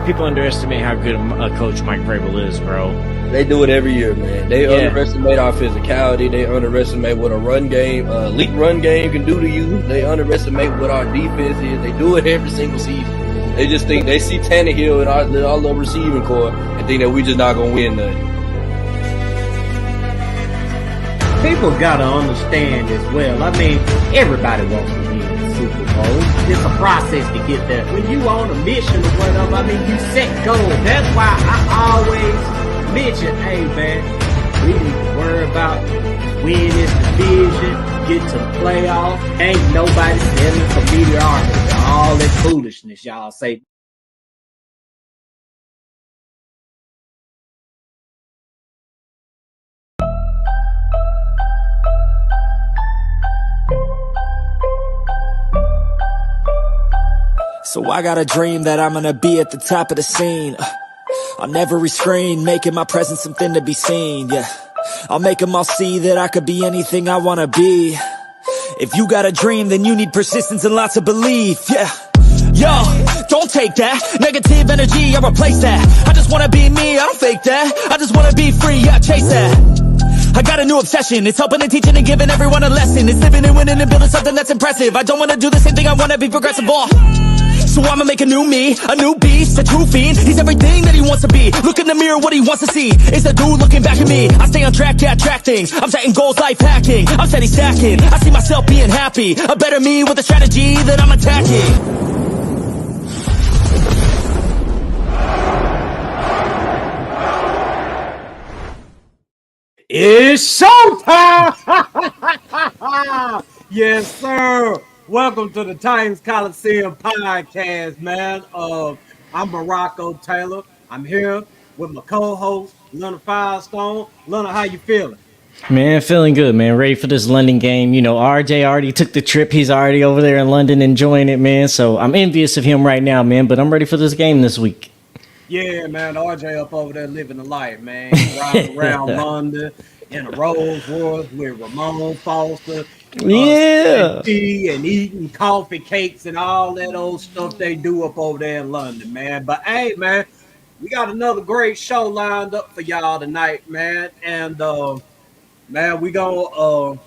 People underestimate how good a coach Mike Vrabel is, bro. They do it every year, man. They underestimate our physicality. They underestimate what a run game, elite run game can do to you. They underestimate what our defense is. They do it every single season. They just think they see Tannehill and our little receiving core and think that we just not gonna win nothing. People gotta understand as well. I mean, everybody wants to win the Super Bowl. It's a process to get there. When you on a mission or whatever, I mean, you set goals. That's why I always mention, hey man, we need to worry about winning this division, get to the playoffs. Ain't nobody standing for mediocrity. All that foolishness y'all say. So I got a dream that I'm gonna be at the top of the scene. On every screen, making my presence something to be seen, yeah. I'll make them all see that I could be anything I wanna be. If you got a dream, then you need persistence and lots of belief, yeah. Yo, don't take that negative energy, I replace that. I just wanna be me, I don't fake that. I just wanna be free, yeah, chase that. I got a new obsession, it's helping and teaching and giving everyone a lesson. It's living and winning and building something that's impressive. I don't wanna do the same thing, I wanna be progressive, so I'ma make a new me, a new beast, a true fiend. He's everything that he wants to be. Look in the mirror, what he wants to see is a dude looking back at me. I stay on track, yeah, track things. I'm setting goals, life hacking. I'm steady stacking. I see myself being happy. A better me with a strategy that I'm attacking. It's showtime! Yes, sir. Welcome to the Titans Coliseum podcast, man. I'm Morocco Taylor. I'm here with my co-host, Leonard Firestone. Leonard, how you feeling? Man, feeling good, man. Ready for this London game. You know, RJ already took the trip. He's already over there in London enjoying it, man. So I'm envious of him right now, man. But I'm ready for this game this week. Yeah, man. RJ up over there living the life, man. Riding around London in a Rolls Royce with Ramon Foster. Yeah. And eating coffee cakes and all that old stuff they do up over there in London, man. But hey, man, we got another great show lined up for y'all tonight, man. And man, we gonna go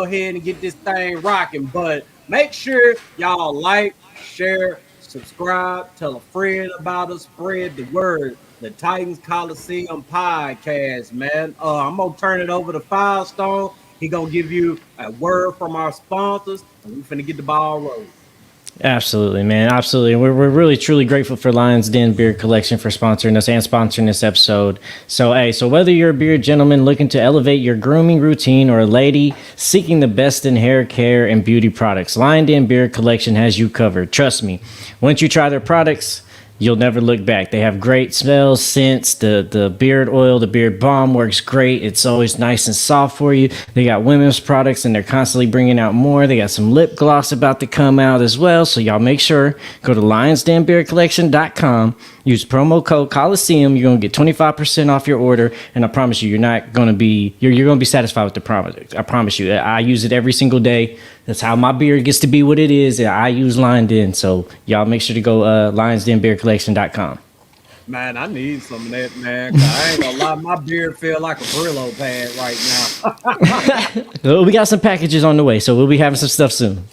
ahead and get this thing rocking. But make sure y'all like, share, subscribe, tell a friend about us, spread the word. The Titans Coliseum podcast, man. I'm gonna turn it over to Firestone. He gonna give you a word from our sponsors, and we're finna get the ball rolling. Absolutely, man. Absolutely. We're really, truly grateful for Lions Den Beard Collection for sponsoring us and sponsoring this episode. So, hey, whether you're a beard gentleman looking to elevate your grooming routine or a lady seeking the best in hair care and beauty products, Lions Den Beard Collection has you covered. Trust me. Once you try their products, you'll never look back. They have great smells, scents. The beard oil, the beard balm works great. It's always nice and soft for you. They got women's products, and they're constantly bringing out more. They got some lip gloss about to come out as well. So y'all make sure, go to lionsdenbeardcollection.com. Use promo code Coliseum. You're going to get 25% off your order. And I promise you, you're going to be satisfied with the product. I promise you. I use it every single day. That's how my beard gets to be what it is. I use Lions Den. So y'all make sure to go lionsdenbeardcollection.com. Man, I need some of that, man. 'Cause I ain't gonna lie, my beard feel like a Brillo pad right now. Well, we got some packages on the way, so we'll be having some stuff soon.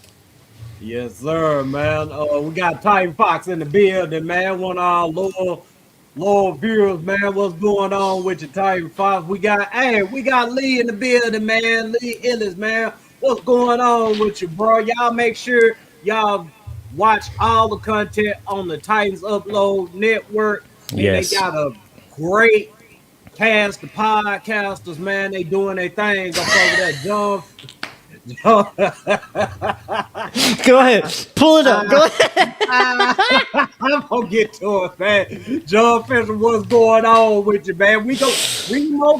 Yes, sir, man. We got Titan Fox in the building, man. One of our loyal viewers, man. What's going on with your Titan Fox? We got Lee in the building, man. Lee Ellis, man. What's going on with you, bro? Y'all make sure y'all watch all the content on the Titans Upload Network. And yes. They got a great cast of podcasters, man. They doing their things up over there. John. Go ahead. Pull it up. Go ahead. I'm gonna get to it, man. John Fisher, what's going on with you, man? We most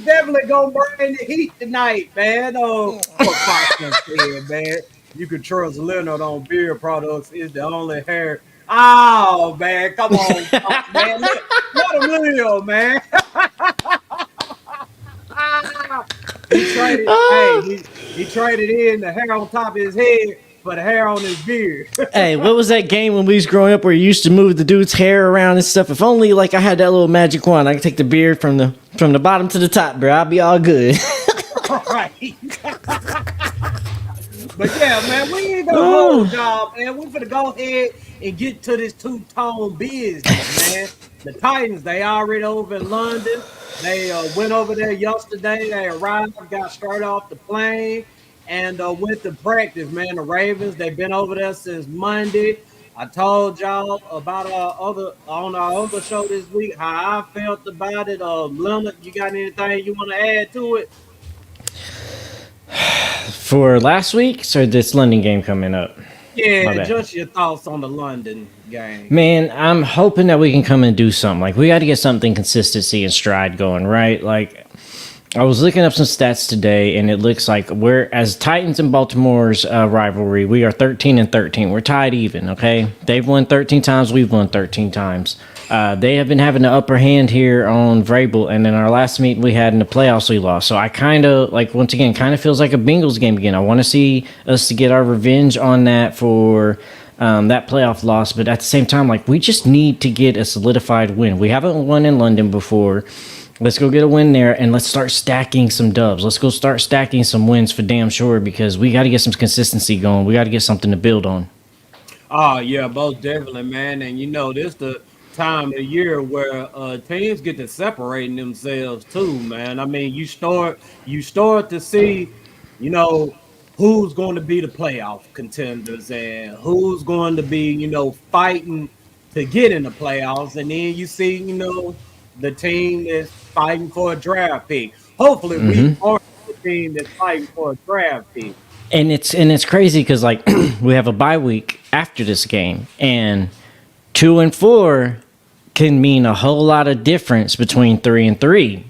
definitely gonna bring the heat tonight, man. What Fox said, man. You can trust Leonard on beard products is the only hair. Oh man, come on, man. Let him live, man. He traded in the hair on top of his head for the hair on his beard. Hey, what was that game when we was growing up where you used to move the dude's hair around and stuff? If only like I had that little magic wand, I could take the beard from the bottom to the top, bro. I'll be all good. Right. But yeah, man, we ain't gonna hold y'all, man. We finna go ahead and get to this two-tone business, man. The Titans, they already over in London. They went over there yesterday. They arrived, got straight off the plane, and went to practice, man. The Ravens, they've been over there since Monday. I told y'all about our other show this week how I felt about it. Leonard, you got anything you want to add to it? For last week, so this London game coming up. Yeah, just your thoughts on the London game. Man, I'm hoping that we can come and do something. Like, we got to get something consistency and stride going, right? Like, I was looking up some stats today, and it looks like we're, as Titans and Baltimore's rivalry, we are 13-13. We're tied even, okay? They've won 13 times. We've won 13 times. They have been having the upper hand here on Vrabel, and in our last meeting we had in the playoffs we lost. So I kind of, like, once again, kind of feels like a Bengals game again. I want to see us to get our revenge on that for that playoff loss, but at the same time, like, we just need to get a solidified win. We haven't won in London before. Let's go get a win there, and let's start stacking some dubs. Let's go start stacking some wins for damn sure, because we got to get some consistency going. We got to get something to build on. Oh, yeah, most definitely, man. And, you know, this the time of year where teams get to separating themselves too, man. I mean, you start to see, you know, who's going to be the playoff contenders and who's going to be, you know, fighting to get in the playoffs. And then you see, you know, the team that's fighting for a draft pick. Hopefully we are the team that's fighting for a draft pick. And it's crazy because, like, we have a bye week after this game, and 2-4 can mean a whole lot of difference between 3-3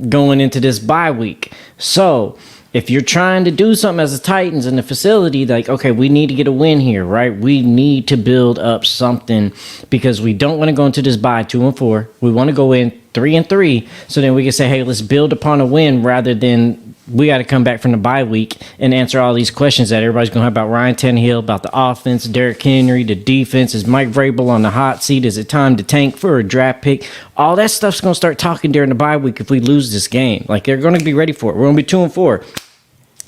going into this bye week. So if you're trying to do something as the Titans in the facility, like, okay, we need to get a win here, right? We need to build up something because we don't want to go into this bye 2-4. We want to go in 3-3, so then we can say, hey, let's build upon a win rather than we got to come back from the bye week and answer all these questions that everybody's going to have about Ryan Tannehill, about the offense, Derrick Henry, the defense. Is Mike Vrabel on the hot seat? Is it time to tank for a draft pick? All that stuff's going to start talking during the bye week if we lose this game. Like, they're going to be ready for it. We're going to be 2-4.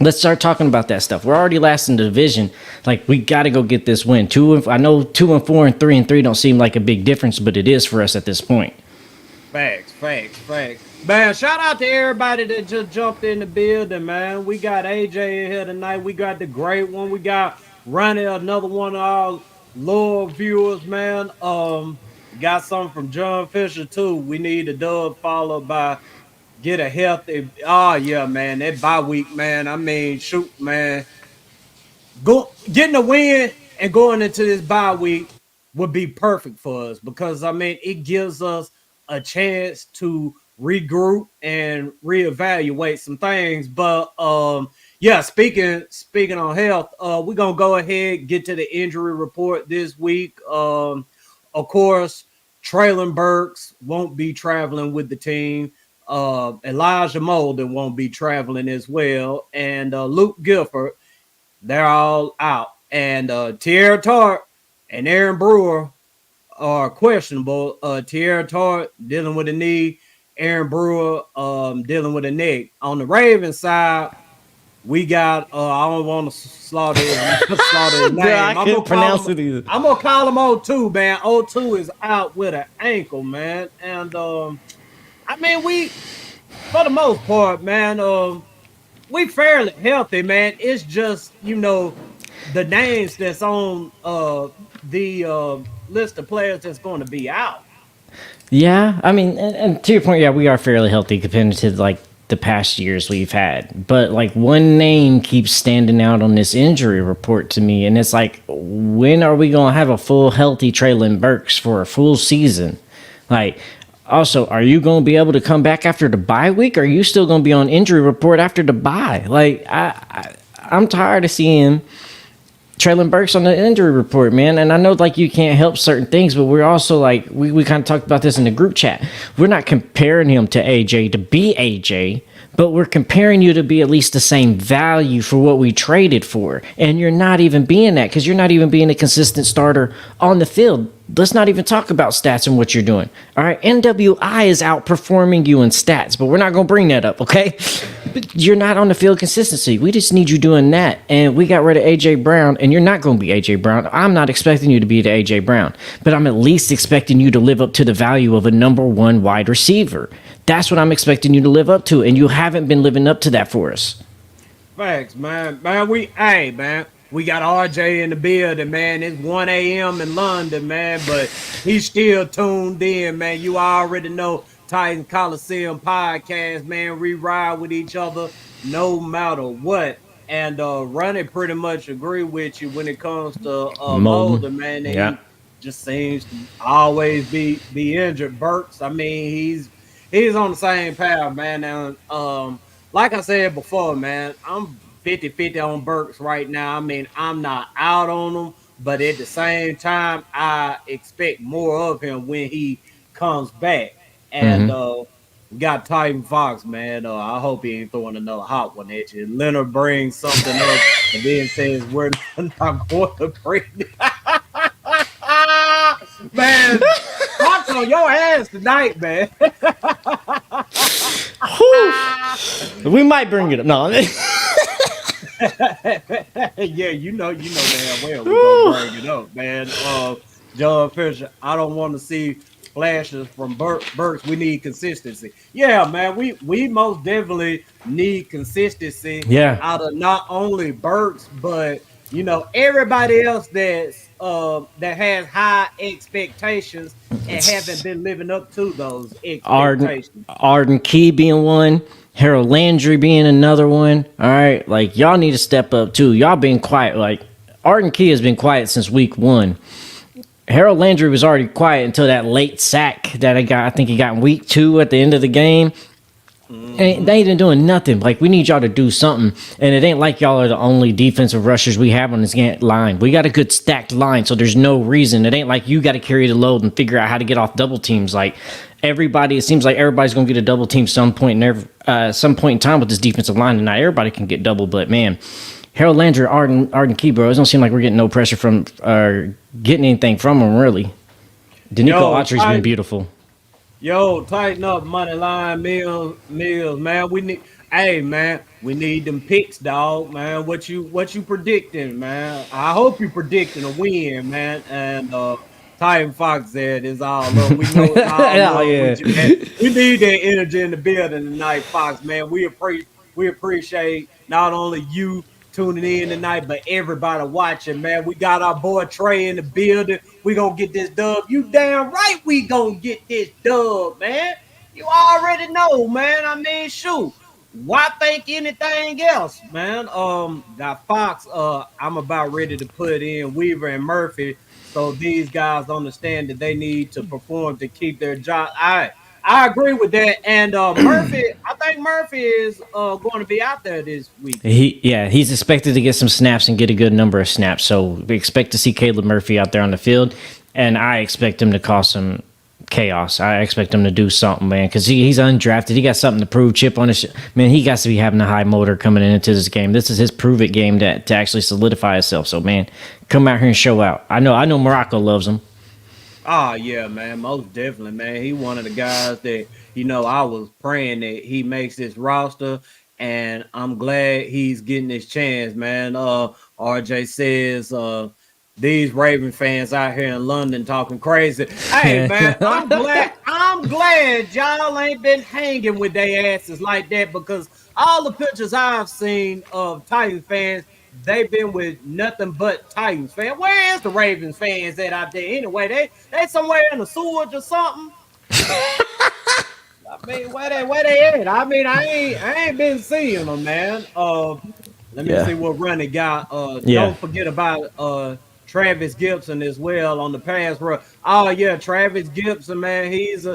Let's start talking about that stuff. We're already last in the division. Like, we got to go get this win. I know 2-4 and 3-3 don't seem like a big difference, but it is for us at this point. Facts. Man, shout out to everybody that just jumped in the building, man. We got AJ in here tonight. We got the great one. We got Ronnie, another one of our loyal viewers, man. Got something from John Fisher, too. We need a dub followed by get a healthy. Oh, yeah, man. That bye week, man. I mean, shoot, man. Getting a win and going into this bye week would be perfect for us because, I mean, it gives us a chance to regroup and reevaluate some things. But yeah, speaking on health, we're gonna go ahead and get to the injury report this week. Of course, Treylon Burks won't be traveling with the team. Elijah Molden won't be traveling as well, and Luke Gifford, they're all out. And Tierra Tart and Aaron Brewer are questionable. Tierra Tart dealing with a knee, Aaron Brewer dealing with a neck. On the Ravens side, we got I don't want to slaughter his name. Yeah, I couldn't pronounce it either. I'm gonna call him O2, man. O2 is out with an ankle, man. And I mean, we, for the most part, man, we fairly healthy, man. It's just, you know, the names that's on the list of players that's going to be out. Yeah, I mean, and to your point, yeah, we are fairly healthy compared to, like, the past years we've had. But, like, one name keeps standing out on this injury report to me, and it's like, when are we going to have a full healthy Treylon Burks for a full season? Like, also, are you going to be able to come back after the bye week, or are you still going to be on injury report after the bye? Like, I'm tired of seeing Treylon Burks on the injury report, man. And I know, like, you can't help certain things, but we're also, like, we kind of talked about this in the group chat. We're not comparing him to AJ to be AJ, but we're comparing you to be at least the same value for what we traded for. And you're not even being that because you're not even being a consistent starter on the field. Let's not even talk about stats and what you're doing. All right. NWI is outperforming you in stats, but we're not going to bring that up. Okay. But you're not on the field consistency. We just need you doing that. And we got rid of AJ Brown, and you're not going to be AJ Brown. I'm not expecting you to be the AJ Brown, but I'm at least expecting you to live up to the value of a number one wide receiver. That's what I'm expecting you to live up to, and you haven't been living up to that for us. Facts, man. Man, we got RJ in the building, man. It's 1 a.m. in London, man, but he's still tuned in, man. You already know Titan Coliseum podcast, man. We ride with each other no matter what. And Ronnie pretty much agree with you when it comes to Mulder, man. Yeah. He just seems to always be injured. Burks, I mean, he's on the same path, man. Now, like I said before, man, I'm 50-50 on Burks right now. I mean, I'm not out on him, but at the same time, I expect more of him when he comes back. And we got Titan Fox, man. I hope he ain't throwing another hot one at you. Leonard brings something up and then says we're not going to bring it. Man, Fox on your ass tonight, man. We might bring it up. No. Yeah, you know damn well we're gonna bring it up, man. John Fisher, I don't want to see flashes from Burks. We need consistency. Yeah, man, we most definitely need consistency out of not only Burks, but everybody else that has high expectations and haven't been living up to those expectations. Arden Key being one, Harold Landry being another one. All right, like y'all need to step up too. Y'all been quiet. Like Arden Key has been quiet since week 1. Harold Landry was already quiet until that late sack that I think he got in week 2 at the end of the game. And they ain't doing nothing. Like, we need y'all to do something. And it ain't like y'all are the only defensive rushers we have on this line. We got a good stacked line, so there's no reason. It ain't like you got to carry the load and figure out how to get off double teams. Like, it seems like everybody's going to get a double team some point in time with this defensive line. And not everybody can get double, but man, Harold Landry, Arden Key, bro, it don't seem like we're getting no pressure from getting anything from him, really. Danico Autry's been beautiful. Yo, tighten up, money line Mills, man. We need them picks, dog, man. What you predicting, man? I hope you predicting a win, man. And Titan Fox said it's all up. We know it's all up with you, man. We need that energy in the building tonight, Fox, man. We appreciate not only you tuning in tonight, but everybody watching, man. We got our boy Trey in the building. We gonna get this dub. You damn right we gonna get this dub, man. You already know, man. I mean, shoot. Why think anything else, man? Got Fox. I'm about ready to put in Weaver and Murphy, so these guys understand that they need to perform to keep their job. I agree with that. And Murphy, I think Murphy is going to be out there this week. He's expected to get some snaps and get a good number of snaps. So we expect to see Caleb Murphy out there on the field, and I expect him to cause some chaos. I expect him to do something, man, because he's undrafted. He got something to prove. Chip on his man. He got to be having a high motor coming into this game. This is his prove it game to actually solidify himself. So man, come out here and show out. I know Morocco loves him. Oh, yeah, man, most definitely, man. He one of the guys that, I was praying that he makes this roster, and I'm glad he's getting his chance, man. RJ says these Raven fans out here in London talking crazy. Hey, man, I'm glad y'all ain't been hanging with their asses like that, because all the pictures I've seen of Titan fans, they've been with nothing but Titans fans. Where is the Ravens fans at out there anyway? They somewhere in the sewage or something. I mean, where they at? I mean, I ain't been seeing them, man. Let me see what Ronnie got. Don't forget about Travis Gibson as well on the pass rush. Oh yeah, Travis Gibson, man. He's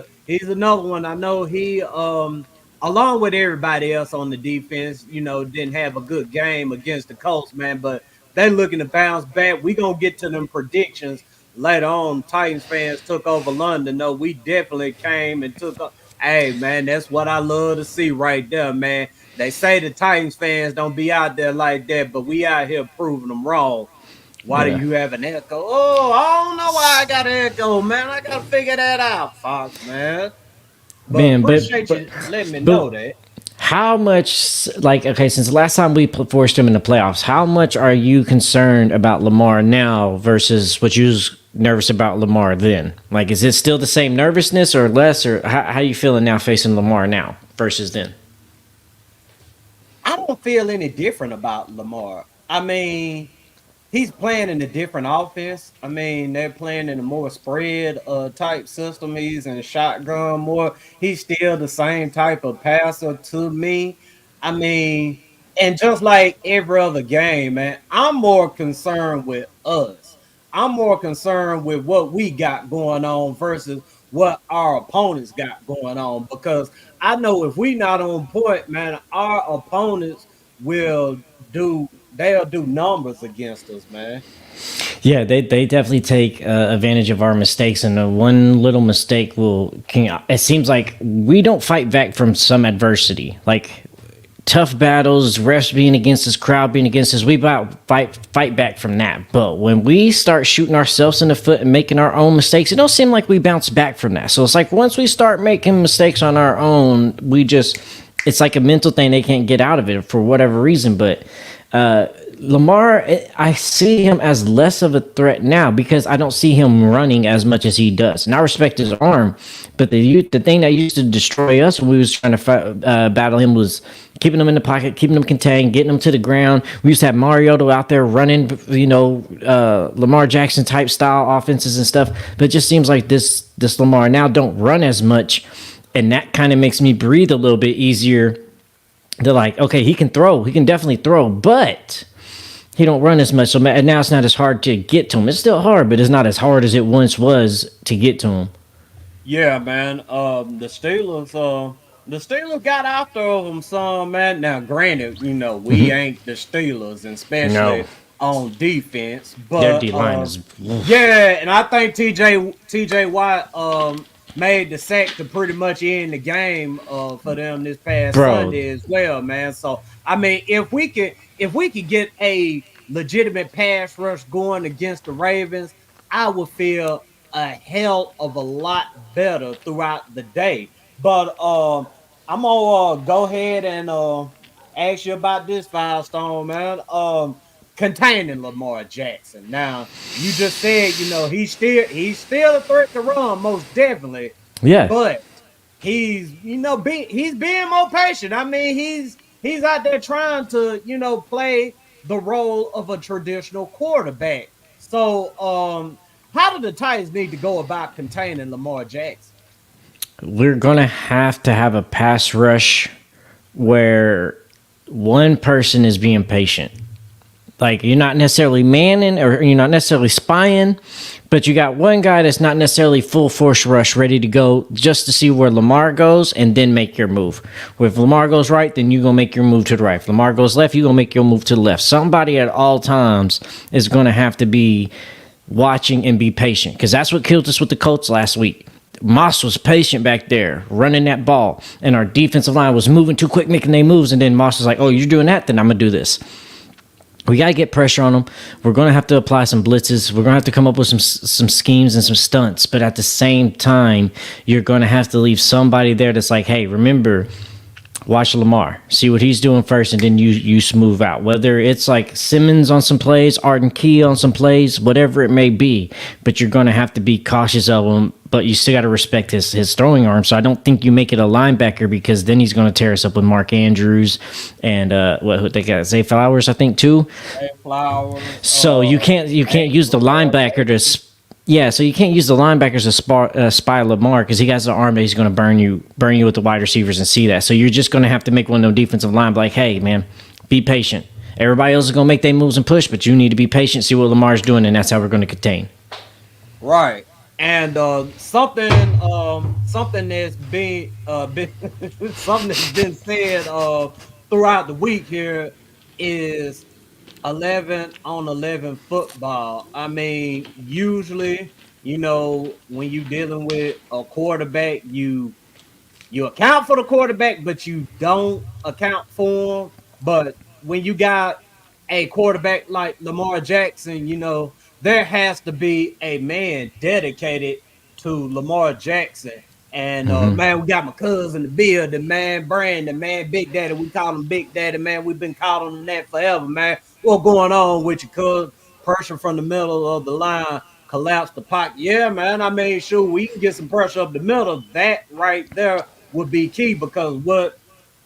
another one. I know he along with everybody else on the defense, didn't have a good game against the Colts, man, but they're looking to bounce back. We're going to get to them predictions later on. Titans fans took over London. No, we definitely came and took Hey, man, that's what I love to see right there, man. They say the Titans fans don't be out there like that, but we out here proving them wrong. Why do Yeah. you have an echo? Oh, I don't know why I got an echo, man. I gotta figure that out, Fox, man. But Man, appreciate you letting me but know that. how much, like, okay, since the last time we forced him in the playoffs, how much are you concerned about Lamar now versus what you was nervous about Lamar then? Like, is it still the same nervousness or less, or how you feeling now facing Lamar now versus then? I don't feel any different about Lamar. I mean, he's playing in a different offense. I mean, they're playing in a more spread type system. He's in shotgun more. He's still the same type of passer to me. I mean, and just like every other game, man, I'm more concerned with us. I'm more concerned with what we got going on versus what our opponents got going on because I know if we not on point, man, our opponents will they'll do numbers against us, man. Yeah, they definitely take advantage of our mistakes, and one little mistake it seems like we don't fight back from some adversity. Like tough battles, refs being against us, crowd being against us, we fight back from that. But when we start shooting ourselves in the foot and making our own mistakes, it don't seem like we bounce back from that. So it's like once we start making mistakes on our own, it's like a mental thing. They can't get out of it for whatever reason. But Lamar, I see him as less of a threat now because I don't see him running as much as he does. And I respect his arm, but the thing that used to destroy us when we was trying to battle him was keeping him in the pocket, keeping him contained, getting him to the ground. We used to have Mariota out there running, Lamar Jackson type style offenses and stuff. But it just seems like this Lamar now don't run as much, and that kind of makes me breathe a little bit easier. They're like, okay, he can throw, he can definitely throw, but he don't run as much. So now it's not as hard to get to him. It's still hard, but it's not as hard as it once was to get to him. Yeah, man. The Steelers got after him some, man. Now, granted, we ain't the Steelers, and especially on defense. But Their D line is yeah, and I think TJ Watt made the sack to pretty much end the game for them this past Sunday as well, man. So I mean, if we could get a legitimate pass rush going against the Ravens, I would feel a hell of a lot better throughout the day. But I'm gonna go ahead and ask you about this, Firestone, man. Containing Lamar Jackson. Now, you just said, he's still a threat to run, most definitely. Yeah. But he's he's being more patient. I mean, he's out there trying to, play the role of a traditional quarterback. So, how do the Titans need to go about containing Lamar Jackson? We're gonna have to have a pass rush where one person is being patient. Like you're not necessarily manning or you're not necessarily spying, but you got one guy that's not necessarily full force rush ready to go just to see where Lamar goes and then make your move. If Lamar goes right, then you're going to make your move to the right. If Lamar goes left, you're going to make your move to the left. Somebody at all times is going to have to be watching and be patient because that's what killed us with the Colts last week. Moss was patient back there running that ball, and our defensive line was moving too quick, making their moves, and then Moss was like, oh, you're doing that? Then I'm going to do this. We got to get pressure on them. We're going to have to apply some blitzes. We're going to have to come up with some schemes and some stunts. But at the same time, you're going to have to leave somebody there that's like, hey, remember, watch Lamar. See what he's doing first, and then you smooth out. Whether it's like Simmons on some plays, Arden Key on some plays, whatever it may be. But you're going to have to be cautious of him. But you still got to respect his throwing arm. So I don't think you make it a linebacker because then he's going to tear us up with Mark Andrews and what they got, Zay Flowers, I think too. Zay Flowers. So you can't use the linebacker to. So you can't use the linebackers to spy Lamar because he has an arm that he's going to burn you with the wide receivers and see that. So you're just going to have to make one of them defensive line like, hey man, be patient. Everybody else is going to make their moves and push, but you need to be patient, see what Lamar's doing, and that's how we're going to contain. Right. And something that's been something that's been said throughout the week here is 11 on 11 football. I mean, usually, when you're dealing with a quarterback, you you account for the quarterback, but you don't account for him. But when you got a quarterback like Lamar Jackson, there has to be a man dedicated to Lamar Jackson. And man, we got my cousin, the building, man, Brandon, man, Big Daddy. We call him Big Daddy, man. We've been calling him that forever, man. What going on with you, cuz? Pressure from the middle of the line, collapse the pocket. Yeah, man. I mean, sure, we can get some pressure up the middle. That right there would be key, because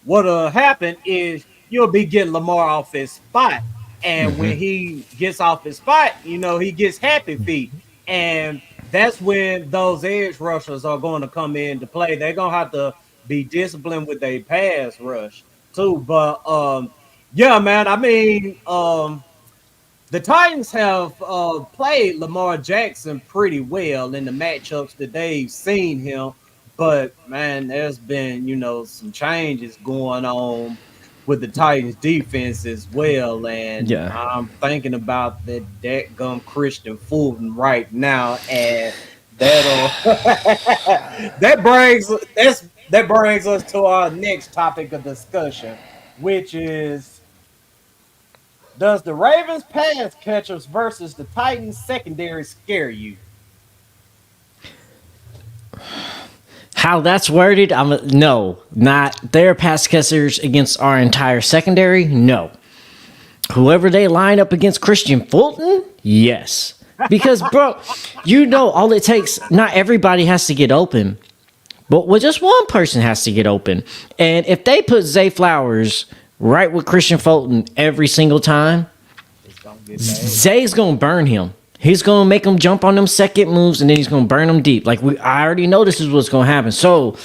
what'll happen is you'll be getting Lamar off his spot. And when he gets off his spot, he gets happy feet. And that's when those edge rushers are going to come into play. They're going to have to be disciplined with their pass rush too. But yeah, man, I mean, the Titans have played Lamar Jackson pretty well in the matchups that they've seen him. But, man, there's been, some changes going on with the Titans defense as well. And I'm thinking about that dadgum Christian Fulton right now. And that brings us to our next topic of discussion, which is, does the Ravens pass catchers versus the Titans secondary scare you? How that's worded, no, not their pass catchers against our entire secondary. No, whoever they line up against Christian Fulton, yes, because bro, all it takes. Not everybody has to get open, but just one person has to get open. And if they put Zay Flowers right with Christian Fulton every single time, Zay's gonna burn him. He's going to make him jump on them second moves, and then he's going to burn them deep. I already know this is what's going to happen. So,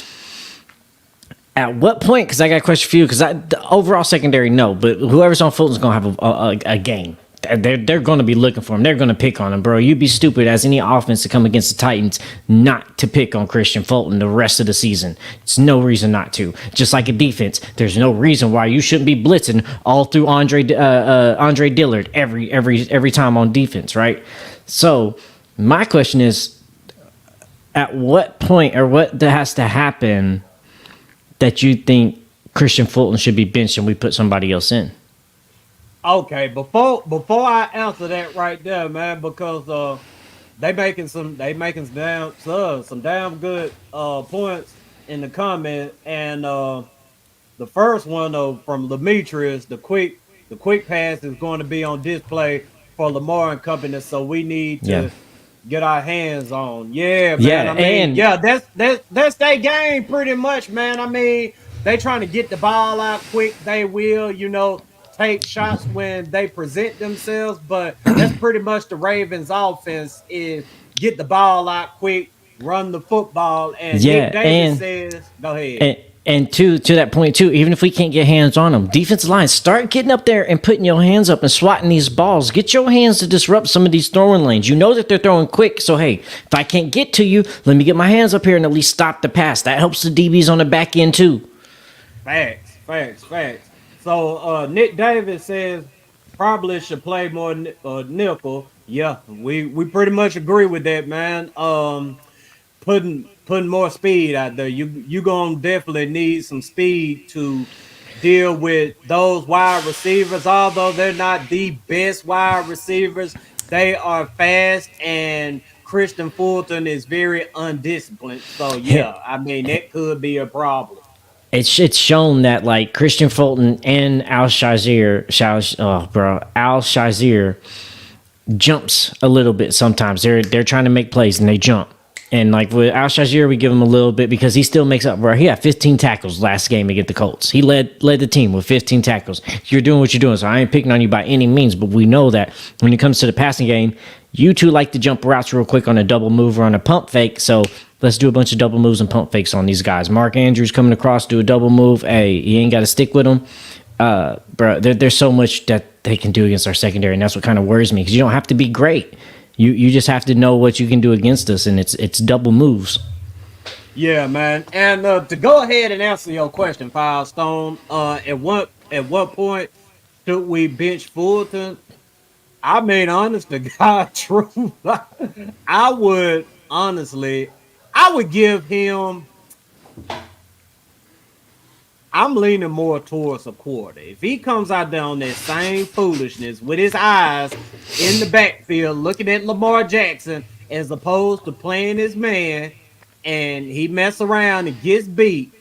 at what point, because I got a question for you, because the overall secondary, no, but whoever's on Fulton's going to have a game. They're going to be looking for him. They're going to pick on him, bro. You'd be stupid as any offense to come against the Titans not to pick on Christian Fulton the rest of the season. It's no reason not to. Just like a defense, there's no reason why you shouldn't be blitzing all through Andre Dillard every time on defense, right? So my question is, at what point or what has to happen that you think Christian Fulton should be benched and we put somebody else in? Okay, before I answer that right there, man, because they making some damn good points in the comment, and the first one from Demetrius, the quick pass is going to be on display for Lamar and company, so we need to get our hands on. Yeah, man. That's their game pretty much, man. I mean, they trying to get the ball out quick. They will, take shots when they present themselves, but that's pretty much the Ravens' offense, is get the ball out quick, run the football, and Nick Davis says, go ahead. And to that point too, even if we can't get hands on them, defensive line, start getting up there and putting your hands up and swatting these balls. Get your hands to disrupt some of these throwing lanes. You know that they're throwing quick, so hey, if I can't get to you, let me get my hands up here and at least stop the pass. That helps the DBs on the back end too. Facts. So Nick Davis says probably should play more nickel. Yeah, we pretty much agree with that, man. Putting more speed out there. You gonna definitely need some speed to deal with those wide receivers. Although they're not the best wide receivers, they are fast, and Christian Fulton is very undisciplined. So yeah, I mean that could be a problem. It's shown that like Christian Fulton and Al Shazier jumps a little bit sometimes. They're trying to make plays and they jump. And like with Al Shazier, we give him a little bit because he still makes up, bro. He had 15 tackles last game against the Colts. He led the team with 15 tackles. You're doing what you're doing, so I ain't picking on you by any means, but we know that when it comes to the passing game, you two like to jump routes real quick on a double move or on a pump fake, so let's do a bunch of double moves and pump fakes on these guys. Mark Andrews coming across, do a double move. Hey, you ain't got to stick with him. Bro, there's so much that they can do against our secondary, and that's what kind of worries me because you don't have to be great. You just have to know what you can do against us, and it's double moves. Yeah, man. And to go ahead and answer your question, Firestone, at what point should we bench Fulton? I mean, honest to God, truth, I would give him I'm leaning more towards a quarter. If he comes out there on that same foolishness with his eyes in the backfield looking at Lamar Jackson as opposed to playing his man and he mess around and gets beat,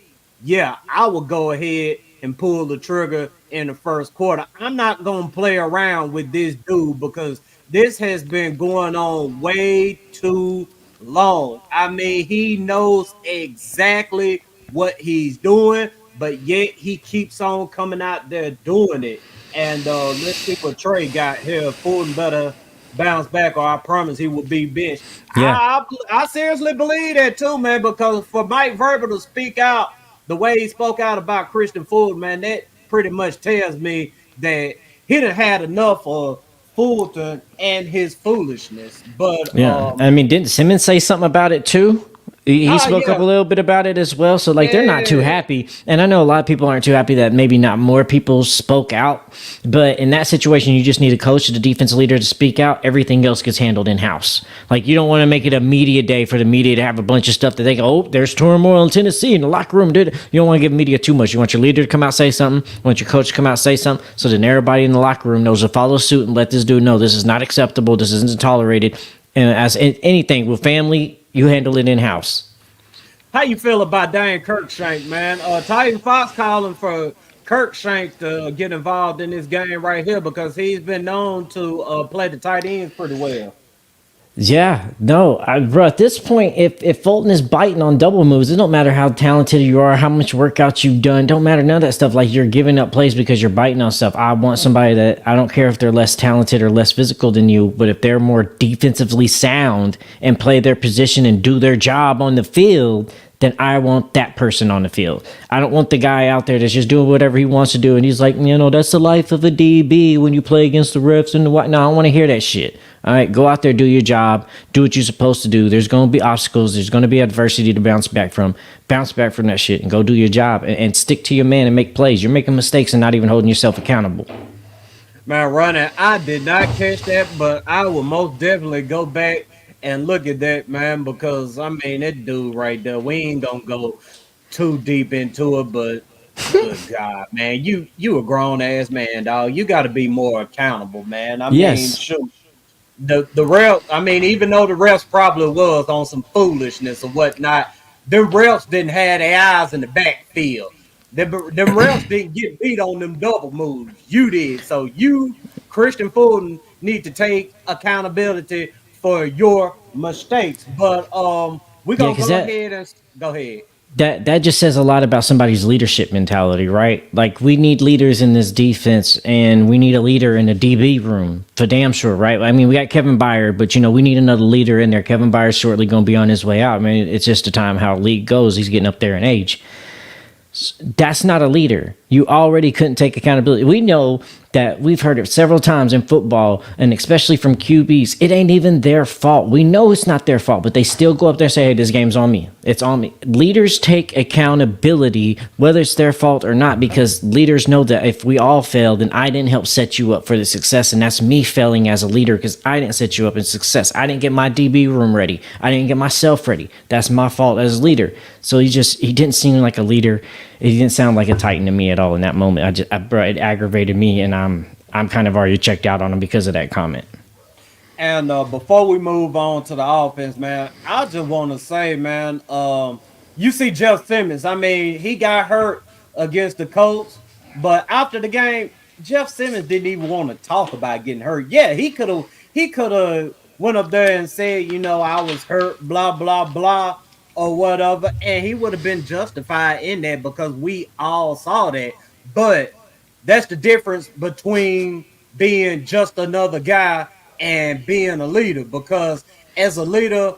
yeah, I would go ahead and pull the trigger in the first quarter. I'm not going to play around with this dude because this has been going on way too long. I mean, he knows exactly what he's doing, but yet he keeps on coming out there doing it. And let's see what Trey got here. Fulton better bounce back, or I promise he will be benched. Yeah. I seriously believe that too, man, because for Mike Vrabel to speak out the way he spoke out about Christian Fulton, man, that pretty much tells me that he done had enough of Fulton and his foolishness. But Yeah, I mean, didn't Simmons say something about it too? He spoke up a little bit about it as well. So, like, they're not too happy. And I know a lot of people aren't too happy that maybe not more people spoke out. But in that situation, you just need a coach, the defensive leader to speak out. Everything else gets handled in-house. Like, you don't want to make it a media day for the media to have a bunch of stuff that they go, oh, there's turmoil in Tennessee in the locker room. You don't want to give media too much. You want your leader to come out, say something. You want your coach to come out, say something. So then everybody in the locker room knows to follow suit and let this dude know this is not acceptable. This isn't tolerated. And as anything with family, you handle it in-house. How you feel about Dan Kirkshank, man? Titan Fox calling for Kirkshank to get involved in this game right here because he's been known to play the tight ends pretty well. Yeah, no, bro. At this point, if Fulton is biting on double moves, it don't matter how talented you are, how much workout you've done. Don't matter none of that stuff. Like, you're giving up plays because you're biting on stuff. I want somebody that I don't care if they're less talented or less physical than you, but if they're more defensively sound and play their position and do their job on the field, then I want that person on the field. I don't want the guy out there that's just doing whatever he wants to do. And he's like, that's the life of a DB when you play against the refs and the what. No, I don't want to hear that shit. All right, go out there, do your job, do what you're supposed to do. There's going to be obstacles. There's going to be adversity to bounce back from. Bounce back from that shit and go do your job and stick to your man and make plays. You're making mistakes and not even holding yourself accountable. Man, Ronnie, I did not catch that, but I will most definitely go back and look at that, man, because, I mean, that dude right there, we ain't going to go too deep into it, but good God, man, you a grown-ass man, dog. You got to be more accountable, man. I mean, shoot. The ref, I mean, even though the refs probably was on some foolishness or whatnot, them refs didn't have their eyes in the backfield. Them refs didn't get beat on them double moves. You did. So you, Christian Fulton, need to take accountability for your mistakes. But we're going to go ahead and go ahead. That just says a lot about somebody's leadership mentality, right? Like, we need leaders in this defense, and we need a leader in the DB room for damn sure, right? I mean, we got Kevin Byard, but we need another leader in there. Kevin Byard's shortly going to be on his way out. I mean, it's just the time how league goes. He's getting up there in age. That's not a leader. You already couldn't take accountability. We know that we've heard it several times in football, and especially from QBs. It ain't even their fault. We know it's not their fault, but they still go up there and say, hey, this game's on me. It's on me. Leaders take accountability, whether it's their fault or not, because leaders know that if we all fail, then I didn't help set you up for the success, and that's me failing as a leader because I didn't set you up in success. I didn't get my DB room ready. I didn't get myself ready. That's my fault as a leader. So he didn't seem like a leader. He didn't sound like a Titan to me at all in that moment. It aggravated me, and I'm kind of already checked out on him because of that comment. And before we move on to the offense, man, I just want to say, man, you see Jeff Simmons. I mean, he got hurt against the Colts, but after the game, Jeff Simmons didn't even want to talk about getting hurt. Yeah, he could have went up there and said, I was hurt, blah, blah, blah, or whatever, and he would have been justified in that because we all saw that. But that's the difference between being just another guy and being a leader, because as a leader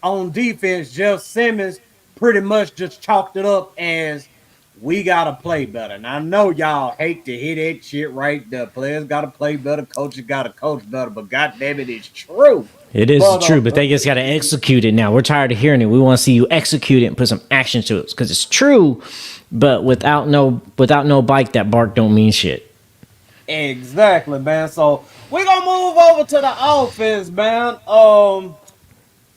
on defense, Jeff Simmons pretty much just chalked it up as we got to play better. And I know y'all hate to hear that shit right there. Players got to play better. Coaches got to coach better. But goddamn it, it's true. It is true, but they just got to execute it now. We're tired of hearing it. We want to see you execute it and put some action to it because it's true, but without no bike, that bark don't mean shit. Exactly, man. So we're going to move over to the offense, man.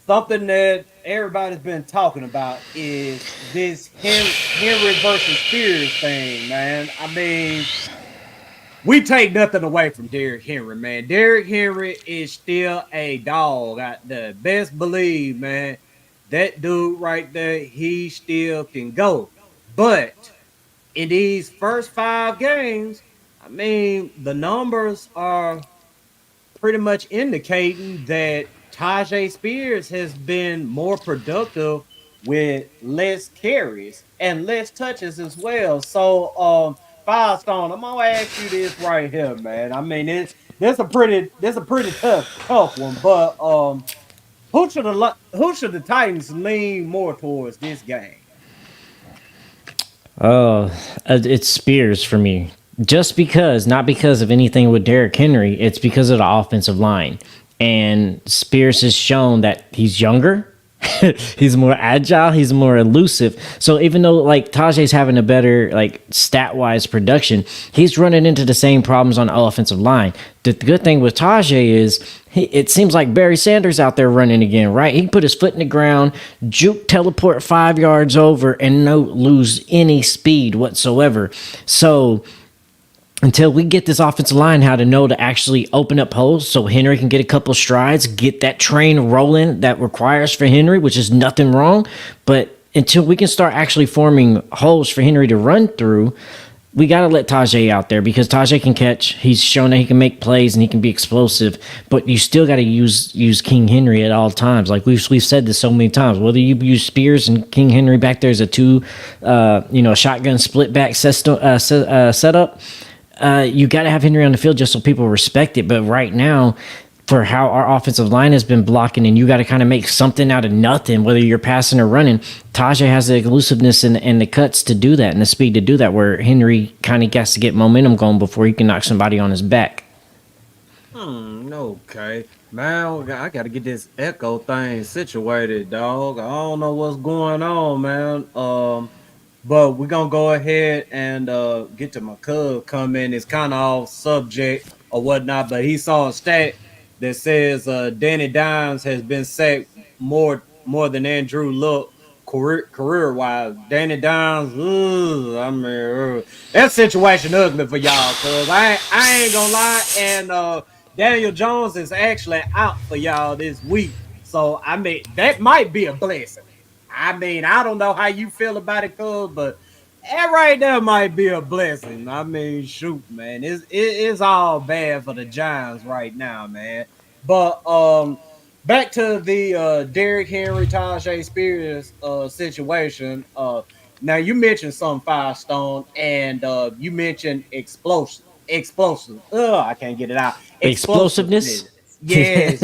Something that everybody's been talking about is this Henry versus Spears thing, man. I mean, we take nothing away from Derrick Henry, man. Derrick Henry is still a dog. I the best believe, man. That dude right there, he still can go. But in these first 5 games, I mean, the numbers are pretty much indicating that Tyjae Spears has been more productive with less carries and less touches as well. So, Firestone, I'm gonna ask you this right here, man. I mean, it's a pretty tough one, but who should the Titans lean more towards this game? Oh, it's Spears for me. Just because, not because of anything with Derrick Henry, it's because of the offensive line. And Spears has shown that he's younger, he's more agile, he's more elusive. So even though like Tajae's having a better like stat-wise production, he's running into the same problems on the offensive line. The good thing with Tajae is it seems like Barry Sanders out there running again, right? He can put his foot in the ground, juke, teleport 5 yards over, and no lose any speed whatsoever. So until we get this offensive line how to know to actually open up holes so Henry can get a couple strides, get that train rolling that requires for Henry, which is nothing wrong. But until we can start actually forming holes for Henry to run through, we got to let Tajae out there because Tajae can catch. He's shown that he can make plays and he can be explosive, but you still got to use King Henry at all times. Like we've said this so many times, whether you use Spears and King Henry back there as a shotgun split back setup, you got to have Henry on the field just so people respect it. But right now, for how our offensive line has been blocking, and you got to kind of make something out of nothing, whether you're passing or running, Tajae has the elusiveness and the cuts to do that and the speed to do that, where Henry kind of gets to get momentum going before he can knock somebody on his back. Okay. Man, I got to get this echo thing situated, dog. I don't know what's going on, man. But we're going to go ahead and get to my cub comment. It's kind of off subject or whatnot, but he saw a stat that says Danny Dimes has been sacked more than Andrew Luck career-wise. Danny Dimes, that situation ugly for y'all, cuz I ain't gonna lie. And Daniel Jones is actually out for y'all this week. So, I mean, that might be a blessing. I mean, I don't know how you feel about it, cuz, but that right there might be a blessing. I mean, shoot, man. It's all bad for the Giants right now, man. But back to the Derrick Henry, Tyjae Spears situation. Now, you mentioned some Firestone, and you mentioned explosive. I can't get it out. Explosiveness? Yes.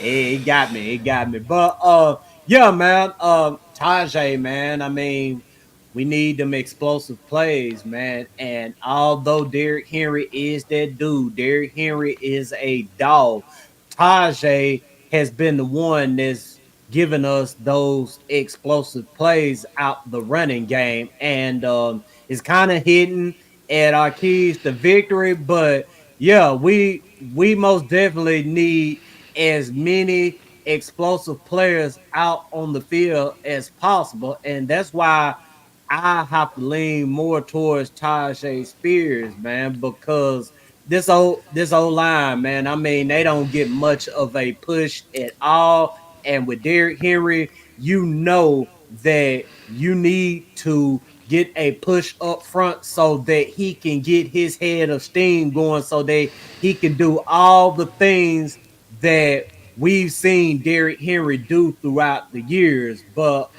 It got me. But, yeah, man. Tajae, man. I mean, we need them explosive plays, man. And although Derrick Henry is that dude, Derrick Henry is a dog. Tajae has been the one that's given us those explosive plays out the running game, and it's kind of hidden at our keys to victory. But yeah, we most definitely need as many explosive players out on the field as possible, and that's why I have to lean more towards Tyjae Spears, man, because this old line, man, I mean, they don't get much of a push at all. And with Derrick Henry, you know that you need to get a push up front so that he can get his head of steam going so that he can do all the things that we've seen Derrick Henry do throughout the years. But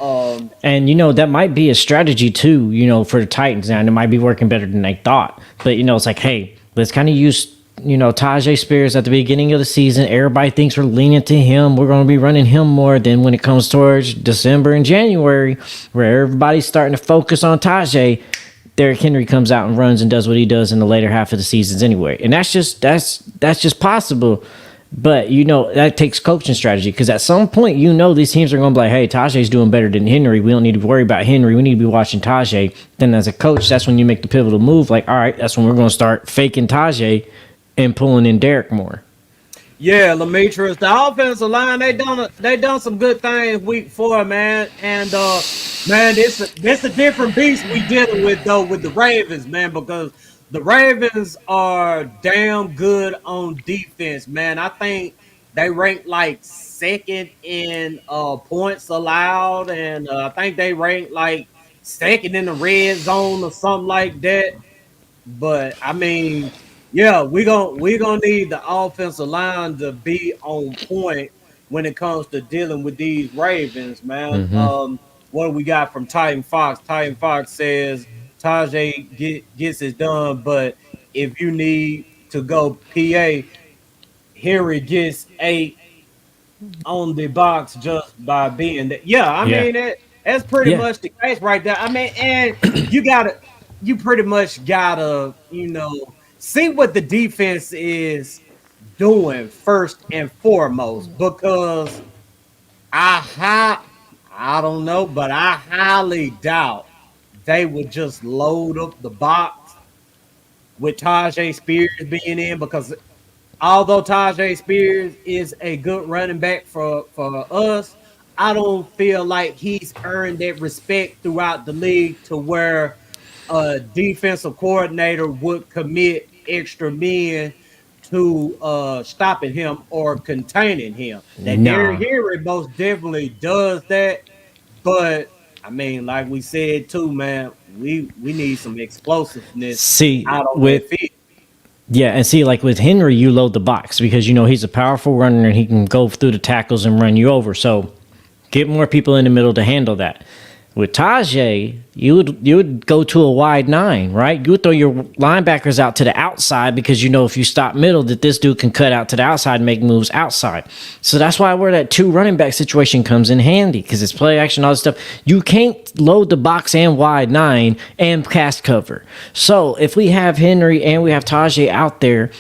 and that might be a strategy too, for the Titans, and it might be working better than they thought. But it's like, hey, let's kind of use Tyjae Spears at the beginning of the season. Everybody thinks we're leaning to him. We're going to be running him more. Then when it comes towards December and January, where everybody's starting to focus on Tajae, Derrick Henry comes out and runs and does what he does in the later half of the seasons anyway. And that's just possible. But, that takes coaching strategy, because at some point, these teams are going to be like, hey, Tajae's doing better than Henry. We don't need to worry about Henry. We need to be watching Tajae. Then as a coach, that's when you make the pivotal move. Like, all right, that's when we're going to start faking Tajae and pulling in Derrick more. Yeah, Demetrius, the offensive line, they done some good things week 4, man. And man, this a different beast we dealing with though with the Ravens, man, because the Ravens are damn good on defense, man. I think they rank like second in points allowed, and I think they rank like second in the red zone or something like that. But I mean, yeah, we gonna need the offensive line to be on point when it comes to dealing with these Ravens, man. What do we got from Titan Fox? Titan Fox says Tajay gets it done, but if you need to go PA, Henry gets 8 on the box just by being that. Yeah, I mean that's pretty much the case right there. I mean, and you pretty much gotta, see what the defense is doing first and foremost, because I don't know, but I highly doubt they would just load up the box with Tajay Spears being in, because although Tajay Spears is a good running back for us, I don't feel like he's earned that respect throughout the league to where a defensive coordinator would commit extra men to stopping him or containing him. That Derrick Henry most definitely does that, but I mean, like we said too, man, we need some explosiveness out on that field. Yeah, and see, like with Henry, you load the box because he's a powerful runner and he can go through the tackles and run you over. So get more people in the middle to handle that. With Tajay, you would go to a wide 9, right? You would throw your linebackers out to the outside because if you stop middle, that this dude can cut out to the outside and make moves outside. So that's where that 2 running back situation comes in handy, because it's play action, all this stuff. You can't load the box and wide 9 and cast cover. So if we have Henry and we have Tajay out there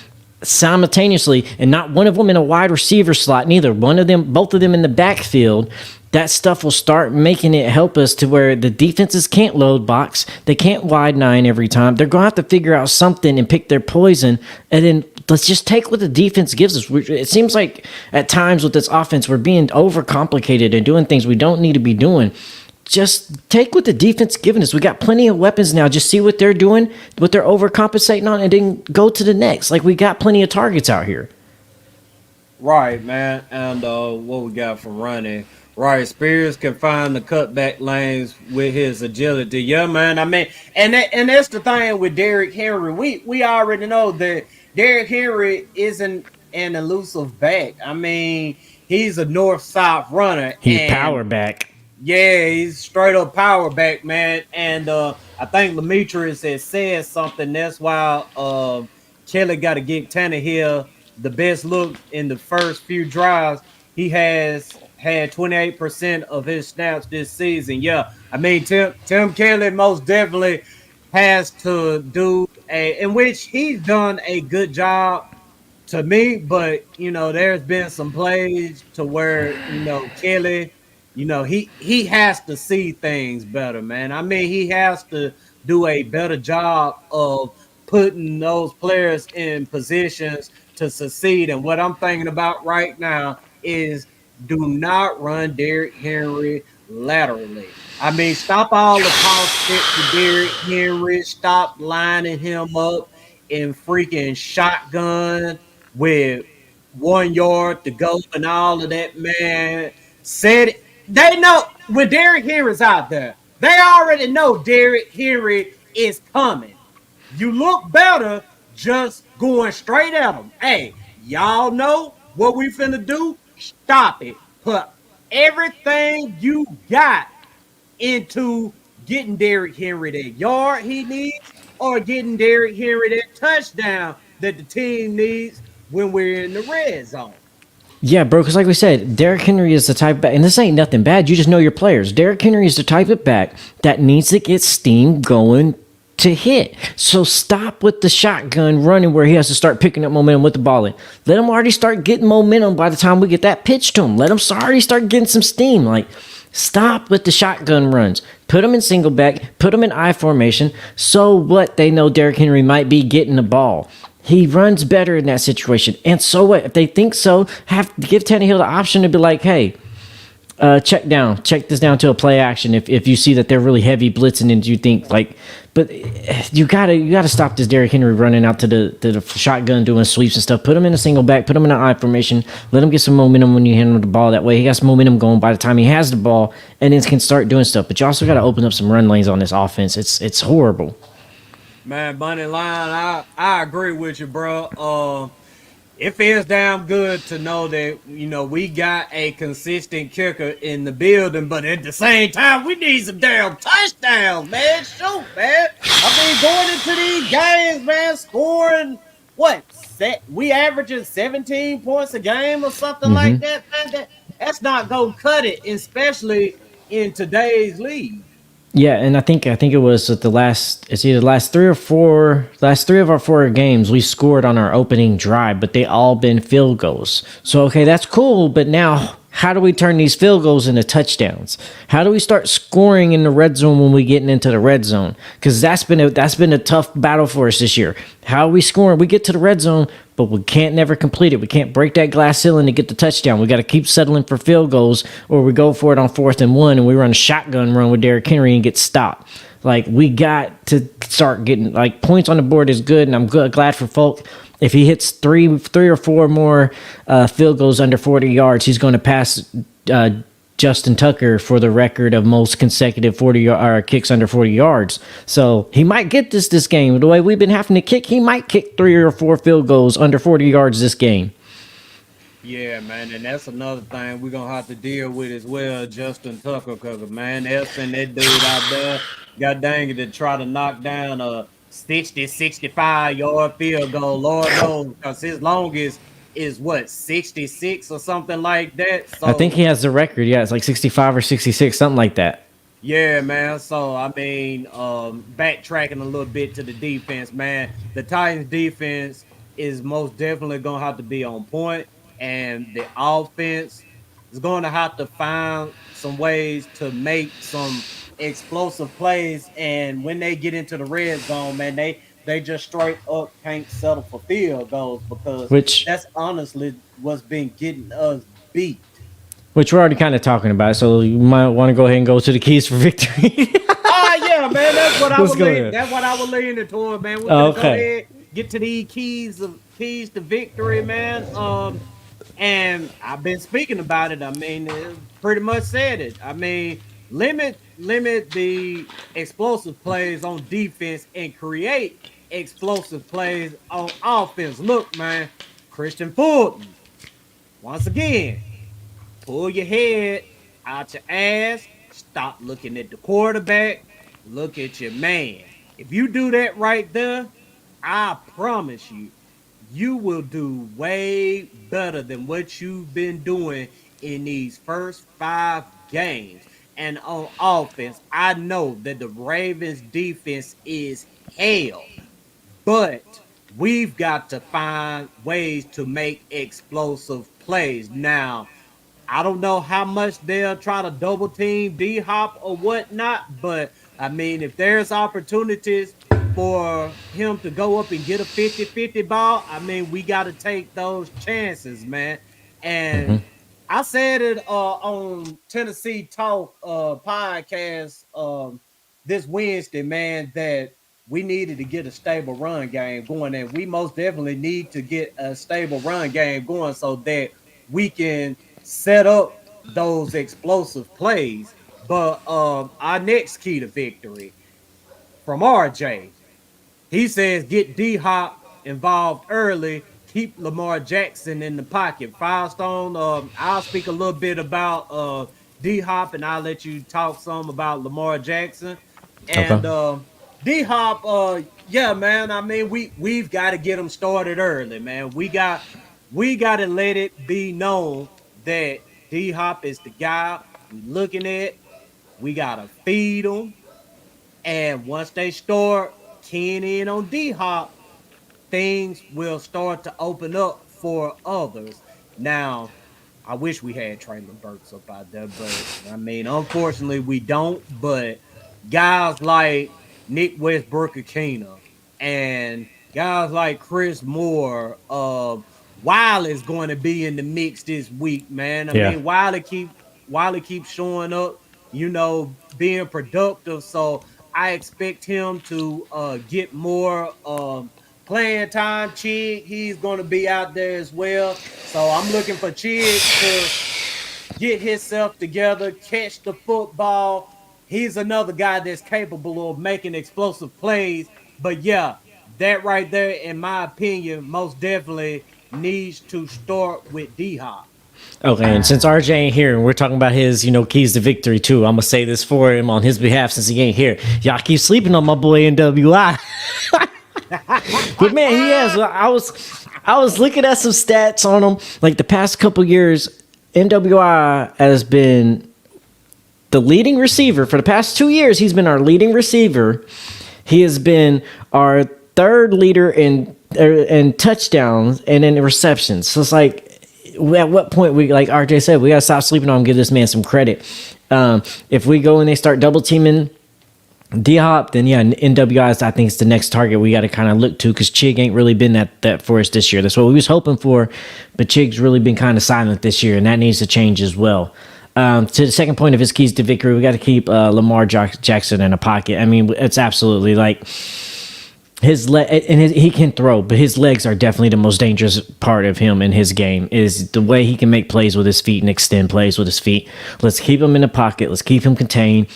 simultaneously, and not one of them in a wide receiver slot, neither both of them in the backfield, that stuff will start making it help us to where the defenses can't load box. They can't wide 9 every time. They're going to have to figure out something and pick their poison. And then let's just take what the defense gives us. It seems like at times with this offense, we're being overcomplicated and doing things we don't need to be doing. Just take what the defense giving us. We got plenty of weapons now. Just see what they're doing, what they're overcompensating on, and then go to the next. Like, we got plenty of targets out here. Right, man. And what we got from running? Right, Spears can find the cutback lanes with his agility. Yeah, man. I mean, and that's the thing with Derrick Henry. We already know that Derrick Henry isn't an elusive back. I mean, he's a north-south runner. He's power back. Yeah, he's straight up power back, man. And I think Demetrius has said something. That's why Kelly got to get Tannehill the best look in the first few drives. He has had 28% of his snaps this season. Yeah, I mean, Tim Kelly most definitely has to do in which he's done a good job to me, but there's been some plays to where Kelly, he has to see things better, man. I mean, he has to do a better job of putting those players in positions to succeed. And what I'm thinking about right now is, do not run Derrick Henry laterally. I mean, stop all the cross to Derrick Henry. Stop lining him up in freaking shotgun with 1 yard to go and all of that, man. Said it. They know when Derrick Henry's out there, they already know Derrick Henry is coming. You look better just going straight at him. Hey, y'all know what we finna do? Stop it. Put everything you got into getting Derrick Henry that yard he needs, or getting Derrick Henry that touchdown that the team needs when we're in the red zone. Yeah, bro, because like we said, Derrick Henry is the type of back, and this ain't nothing bad. You just know your players. Derrick Henry is the type of back that needs to get steam going to hit. So stop with the shotgun running where he has to start picking up momentum with the ball in. Let him already start getting momentum by the time we get that pitch to him. Let him already start getting some steam. Like, stop with the shotgun runs. Put him in single back. Put him in I formation. So what? They know Derrick Henry might be getting the ball. He runs better in that situation. And so what? If they think so, have to give Tannehill the option to be like, hey, check this down to a play action. If you see that they're really heavy blitzing and you think like, but you gotta stop this Derrick Henry running out to the shotgun doing sweeps and stuff. Put him in a single back, put him in an I formation, let him get some momentum when you hand him the ball. That way he got some momentum going by the time he has the ball and then can start doing stuff. But you also gotta open up some run lanes on this offense. It's horrible. Man, money line, I agree with you, bro. It feels damn good to know that, we got a consistent kicker in the building, but at the same time, we need some damn touchdowns, man. Shoot, man. Going into these games, man, scoring, we averaging 17 points a game or something like that, man. That's not going to cut it, especially in today's league. Yeah, and I think it was at it's either the last three of our 4 games we scored on our opening drive, but they all been field goals. So okay, that's cool, but now how do we turn these field goals into touchdowns? How do we start scoring in the red zone when we getting into the red zone? Because that's been a tough battle for us this year. How are we scoring? We get to the red zone, but we can't never complete it. We can't break that glass ceiling to get the touchdown. We got to keep settling for field goals, or we go for it on 4th and 1, and we run a shotgun run with Derrick Henry and get stopped. Like, we got to start getting like points on the board is good, and I'm glad for Folk. If he hits three or four more field goals under 40 yards, he's going to pass Justin Tucker for the record of most consecutive 40 kicks under 40 yards. So he might get this game. The way we've been having to kick, he might kick 3 or 4 field goals under 40 yards this game. Yeah, man, and that's another thing we're going to have to deal with as well, Justin Tucker, because, man, that's that dude out there, god dang it, to try to knock down a 60, 65-yard field goal, Lord knows, because his longest is 66 or something like that. So, I think he has the record. Yeah, it's like 65 or 66, something like that. Yeah, man. So, backtracking a little bit to the defense, man, the Titans defense is most definitely going to have to be on point, and the offense is going to have to find some ways to make some explosive plays, and when they get into the red zone, man, they just straight up can't settle for field goals, because that's honestly what's been getting us beat. Which we're already kind of talking about, so you might want to go ahead and go to the keys for victory. Yeah, man, that's what I was leaning toward, man. We're gonna go ahead, get to these keys to victory, man. And I've been speaking about it. Pretty much said it. Limit the explosive plays on defense and create explosive plays on offense. Look, man, Christian Fulton, once again, pull your head out your ass, stop looking at the quarterback, look at your man. If you do that right there, I promise you will do way better than what you've been doing in these first 5 games. And on offense, I know that the Ravens defense is hell, but we've got to find ways to make explosive plays. Now, I don't know how much they'll try to double team D-Hop or whatnot, but if there's opportunities for him to go up and get a 50-50 ball, we got to take those chances, man. And I said it on Tennessee Talk podcast this Wednesday, man, that we needed to get a stable run game going, and we most definitely need to get a stable run game going so that we can set up those explosive plays. But our next key to victory from RJ, he says get D-Hop involved early, keep Lamar Jackson in the pocket. Firestone, I'll speak a little bit about D-Hop, and I'll let you talk some about Lamar Jackson. And D-Hop, yeah, man, we've got to get him started early, man. We got to let it be known that D-Hop is the guy we're looking at. We got to feed him. And once they start keying in on D-Hop, things will start to open up for others. Now, I wish we had Traylon Burks up out there, but unfortunately we don't. But guys like Nick Westbrook-Akina and guys like Chris Moore, Wiley's going to be in the mix this week, man. I mean, Wiley keeps showing up, being productive. So I expect him to get more playing time. Chig, he's going to be out there as well. So I'm looking for Chig to get himself together, catch the football. He's another guy that's capable of making explosive plays. But yeah, that right there, in my opinion, most definitely needs to start with D-Hop. Okay, and since RJ ain't here, and we're talking about his, keys to victory too, I'm gonna say this for him on his behalf since he ain't here. Y'all keep sleeping on my boy NWI. But man, he has. I was looking at some stats on him. Like the past couple years, NWI has been the leading receiver for the past 2 years. He's been our leading receiver. He has been our third leader in touchdowns and in receptions. So it's like, at what point like RJ said, we gotta stop sleeping on him, give this man some credit. If we go and they start double teaming D-Hop, then yeah, NWI I think it's the next target we got to kind of look to, because Chig ain't really been that for us this year. That's what we was hoping for, but Chig's really been kind of silent this year, and that needs to change as well. To the second point of his keys to victory, we got to keep Lamar Jackson in a pocket. I mean, it's absolutely like he can throw, but his legs are definitely the most dangerous part of him in his game, is the way he can make plays with his feet and extend plays with his feet. Let's keep him in the pocket. Let's keep him contained.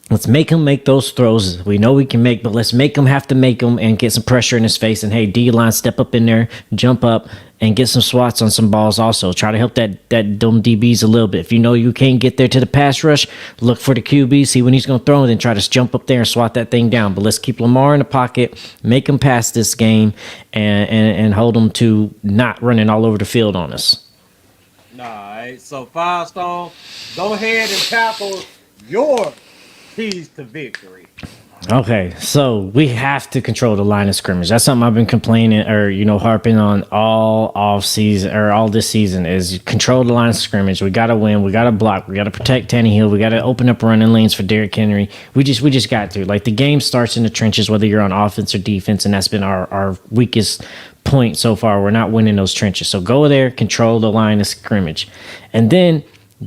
Let's make him make those throws we know we can make, but let's make him have to make them and get some pressure in his face. And hey, D-line, step up in there, jump up, and get some swats on some balls also. Try to help them DBs a little bit. If you know you can't get there to the pass rush, look for the QB, see when he's going to throw, and then try to jump up there and swat that thing down. But let's keep Lamar in the pocket, make him pass this game, and hold him to not running all over the field on us. All right, so Firestone, go ahead and tackle your keys to victory. Okay, so we have to control the line of scrimmage. That's something I've been complaining or harping on all off season or all this season, is control the line of scrimmage. We got to win. We got to block. We got to protect Tannehill. We got to open up running lanes for Derrick Henry. We just got to. Like, the game starts in the trenches, whether you're on offense or defense, and that's been our weakest point so far. We're not winning those trenches. So go there, control the line of scrimmage, and then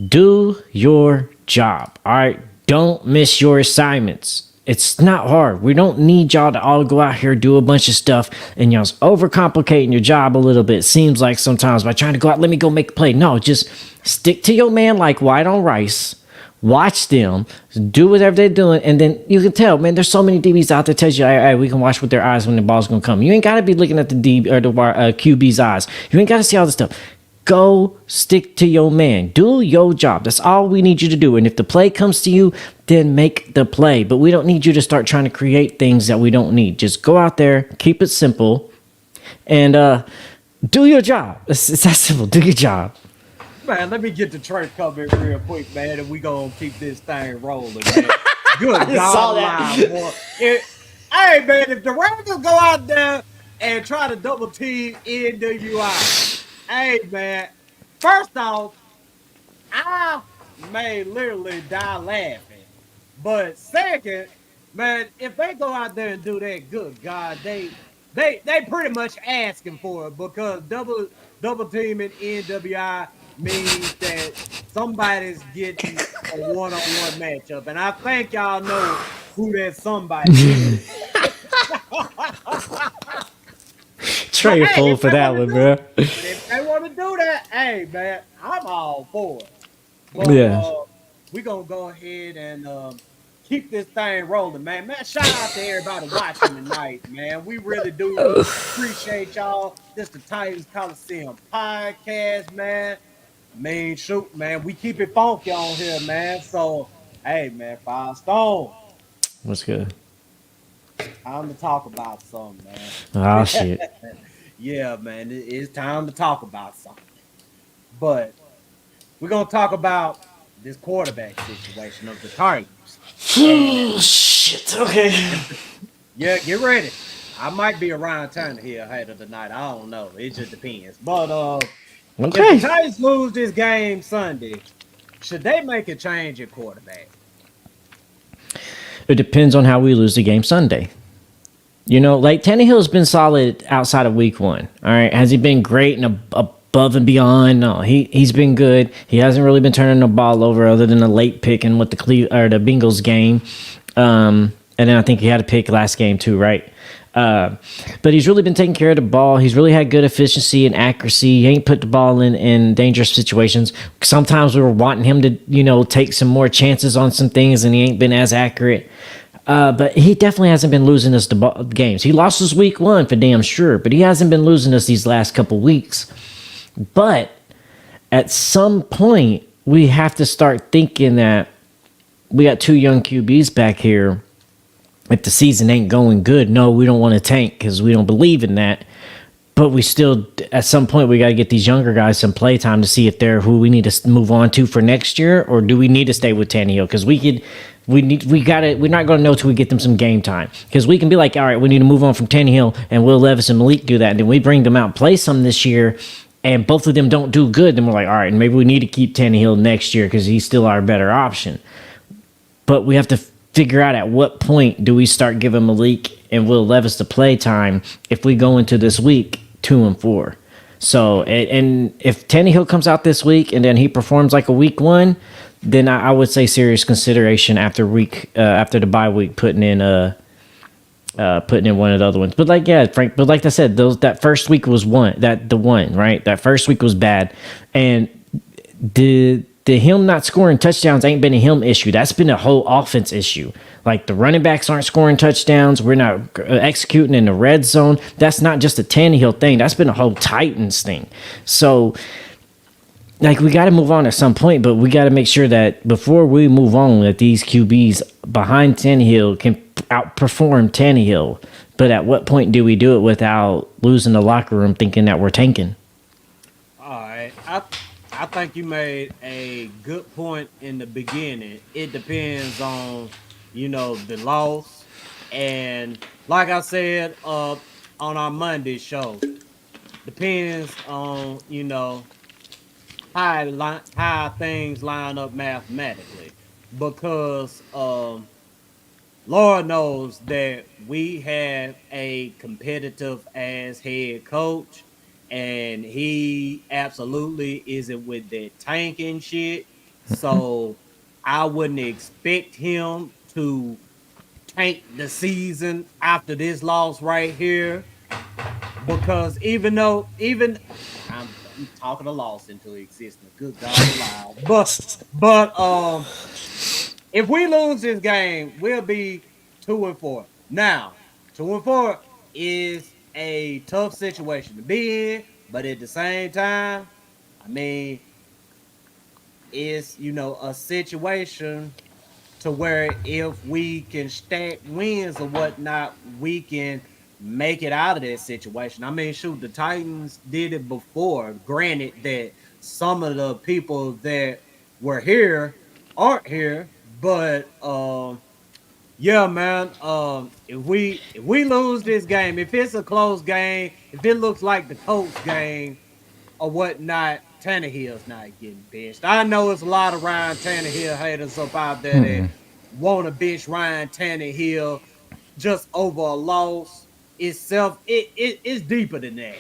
do your job. All right, don't miss your assignments. It's not hard. We don't need y'all to all go out here, do a bunch of stuff, and y'all's overcomplicating your job a little bit. It seems like sometimes by trying to go out, let me go make a play. No, just stick to your man like white on rice. Watch them, do whatever they're doing, and then you can tell, man, there's so many DBs out there tells you, hey, we can watch with their eyes when the ball's going to come. You ain't got to be looking at the QB's eyes. You ain't got to see all this stuff. Go stick to your man. Do your job. That's all we need you to do. And if the play comes to you, then make the play. But we don't need you to start trying to create things that we don't need. Just go out there, keep it simple, and do your job. It's that simple. Do your job. Man, let me get the Trey coming real quick, man, and we gonna keep this thing rolling, man. Good God, boy. Hey, man, if the Ravens go out there and try to double team NWI, hey, man, first off, I may literally die laughing. But second, man, if they go out there and do that, good God, they pretty much asking for it, because double teaming NWI means that somebody's getting a one-on-one matchup. And I think y'all know who that somebody is. Trey full for that one, bro. If they want to do that, hey, man, I'm all for it. But, we're going to go ahead and keep this thing rolling, man. Man, shout out to everybody watching tonight, man. We really do appreciate y'all. This the Titans Coliseum podcast, man. Shoot, man, we keep it funky on here, man. So, hey, man, Firestone. What's good? Time to talk about something, man. Oh, shit. Yeah, man, it's time to talk about something. But we're going to talk about this quarterback situation of the Titans. Oh, shit. Okay. Yeah, get ready. I might be around town here ahead of the night. I don't know. It just depends. But okay. If the Titans lose this game Sunday, should they make a change at quarterback? It depends on how we lose the game Sunday. You know, like Tannehill's been solid outside of week 1. All right, has he been great and above and beyond? No, he's been good. He hasn't really been turning the ball over other than a late picking with the the Bengals game. And then I think he had a pick last game too, right? But he's really been taking care of the ball. He's really had good efficiency and accuracy. He ain't put the ball in dangerous situations. Sometimes we were wanting him to, take some more chances on some things, and he ain't been as accurate. But he definitely hasn't been losing us the games. He lost us week 1 for damn sure, but he hasn't been losing us these last couple weeks. But at some point, we have to start thinking that we got 2 young QBs back here. If the season ain't going good, no, we don't want to tank because we don't believe in that. But we still, at some point, we got to get these younger guys some play time to see if they're who we need to move on to for next year, or do we need to stay with Tannehill? Because we're not going to know till we get them some game time. Because we can be like, all right, we need to move on from Tannehill, and Will Levis and Malik do that, and then we bring them out and play some this year, and both of them don't do good. Then we're like, all right, maybe we need to keep Tannehill next year because he's still our better option. But we have to figure out at what point do we start giving Malik and Will Levis the play time if we go into this week 2-4. So, and if Tannehill comes out this week and then he performs like a week 1, then I would say serious consideration after the bye week putting in one of the other ones. But Frank. But like I said, that first week was the one, right? That first week was bad, and the him not scoring touchdowns ain't been a him issue. That's been a whole offense issue. Like the running backs aren't scoring touchdowns. We're not executing in the red zone. That's not just a Tannehill thing. That's been a whole Titans thing. So, we got to move on at some point, but we got to make sure that before we move on, that these QBs behind Tannehill can outperform Tannehill. But at what point do we do it without losing the locker room thinking that we're tanking? All right. I think you made a good point in the beginning. It depends on, the loss. And like I said on our Monday show, depends on, how things line up mathematically. Because Lord knows that we have a competitive ass head coach. And he absolutely isn't with that tanking shit. So I wouldn't expect him to tank the season after this loss right here. Because even I'm talking a loss into existence. Good God alive. But if we lose this game, we'll be 2-4. Now, 2-4 is a tough situation to be in, but at the same time, it's a situation to where if we can stack wins or whatnot, we can make it out of that situation. Shoot, the Titans did it before. Granted that some of the people that were here aren't here, but yeah, man. If we lose this game, if it's a close game, if it looks like the Colts game or whatnot, Tannehill's not getting benched. I know it's a lot of Ryan Tannehill haters up out there that want to bench Ryan Tannehill just over a loss itself. It's deeper than that.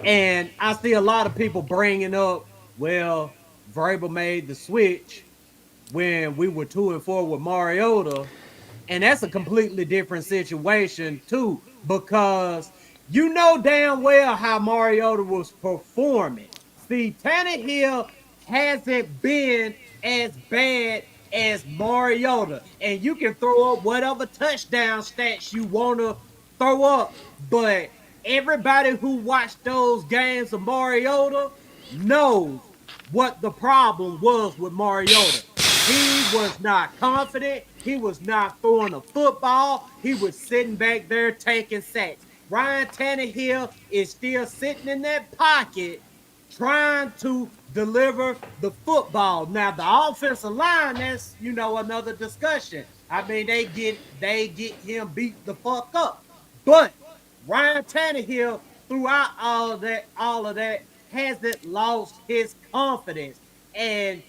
And I see a lot of people bringing up, well, Vrabel made the switch when we were 2-4 with Mariota. And that's a completely different situation, too, because you know damn well how Mariota was performing. See, Tannehill hasn't been as bad as Mariota. And you can throw up whatever touchdown stats you want to throw up. But everybody who watched those games of Mariota knows what the problem was with Mariota. He was not confident. He was not throwing a football. He was sitting back there taking sacks. Ryan Tannehill is still sitting in that pocket trying to deliver the football. Now, the offensive line, that's, another discussion. They get him beat the fuck up. But Ryan Tannehill, throughout all of that, hasn't lost his confidence. And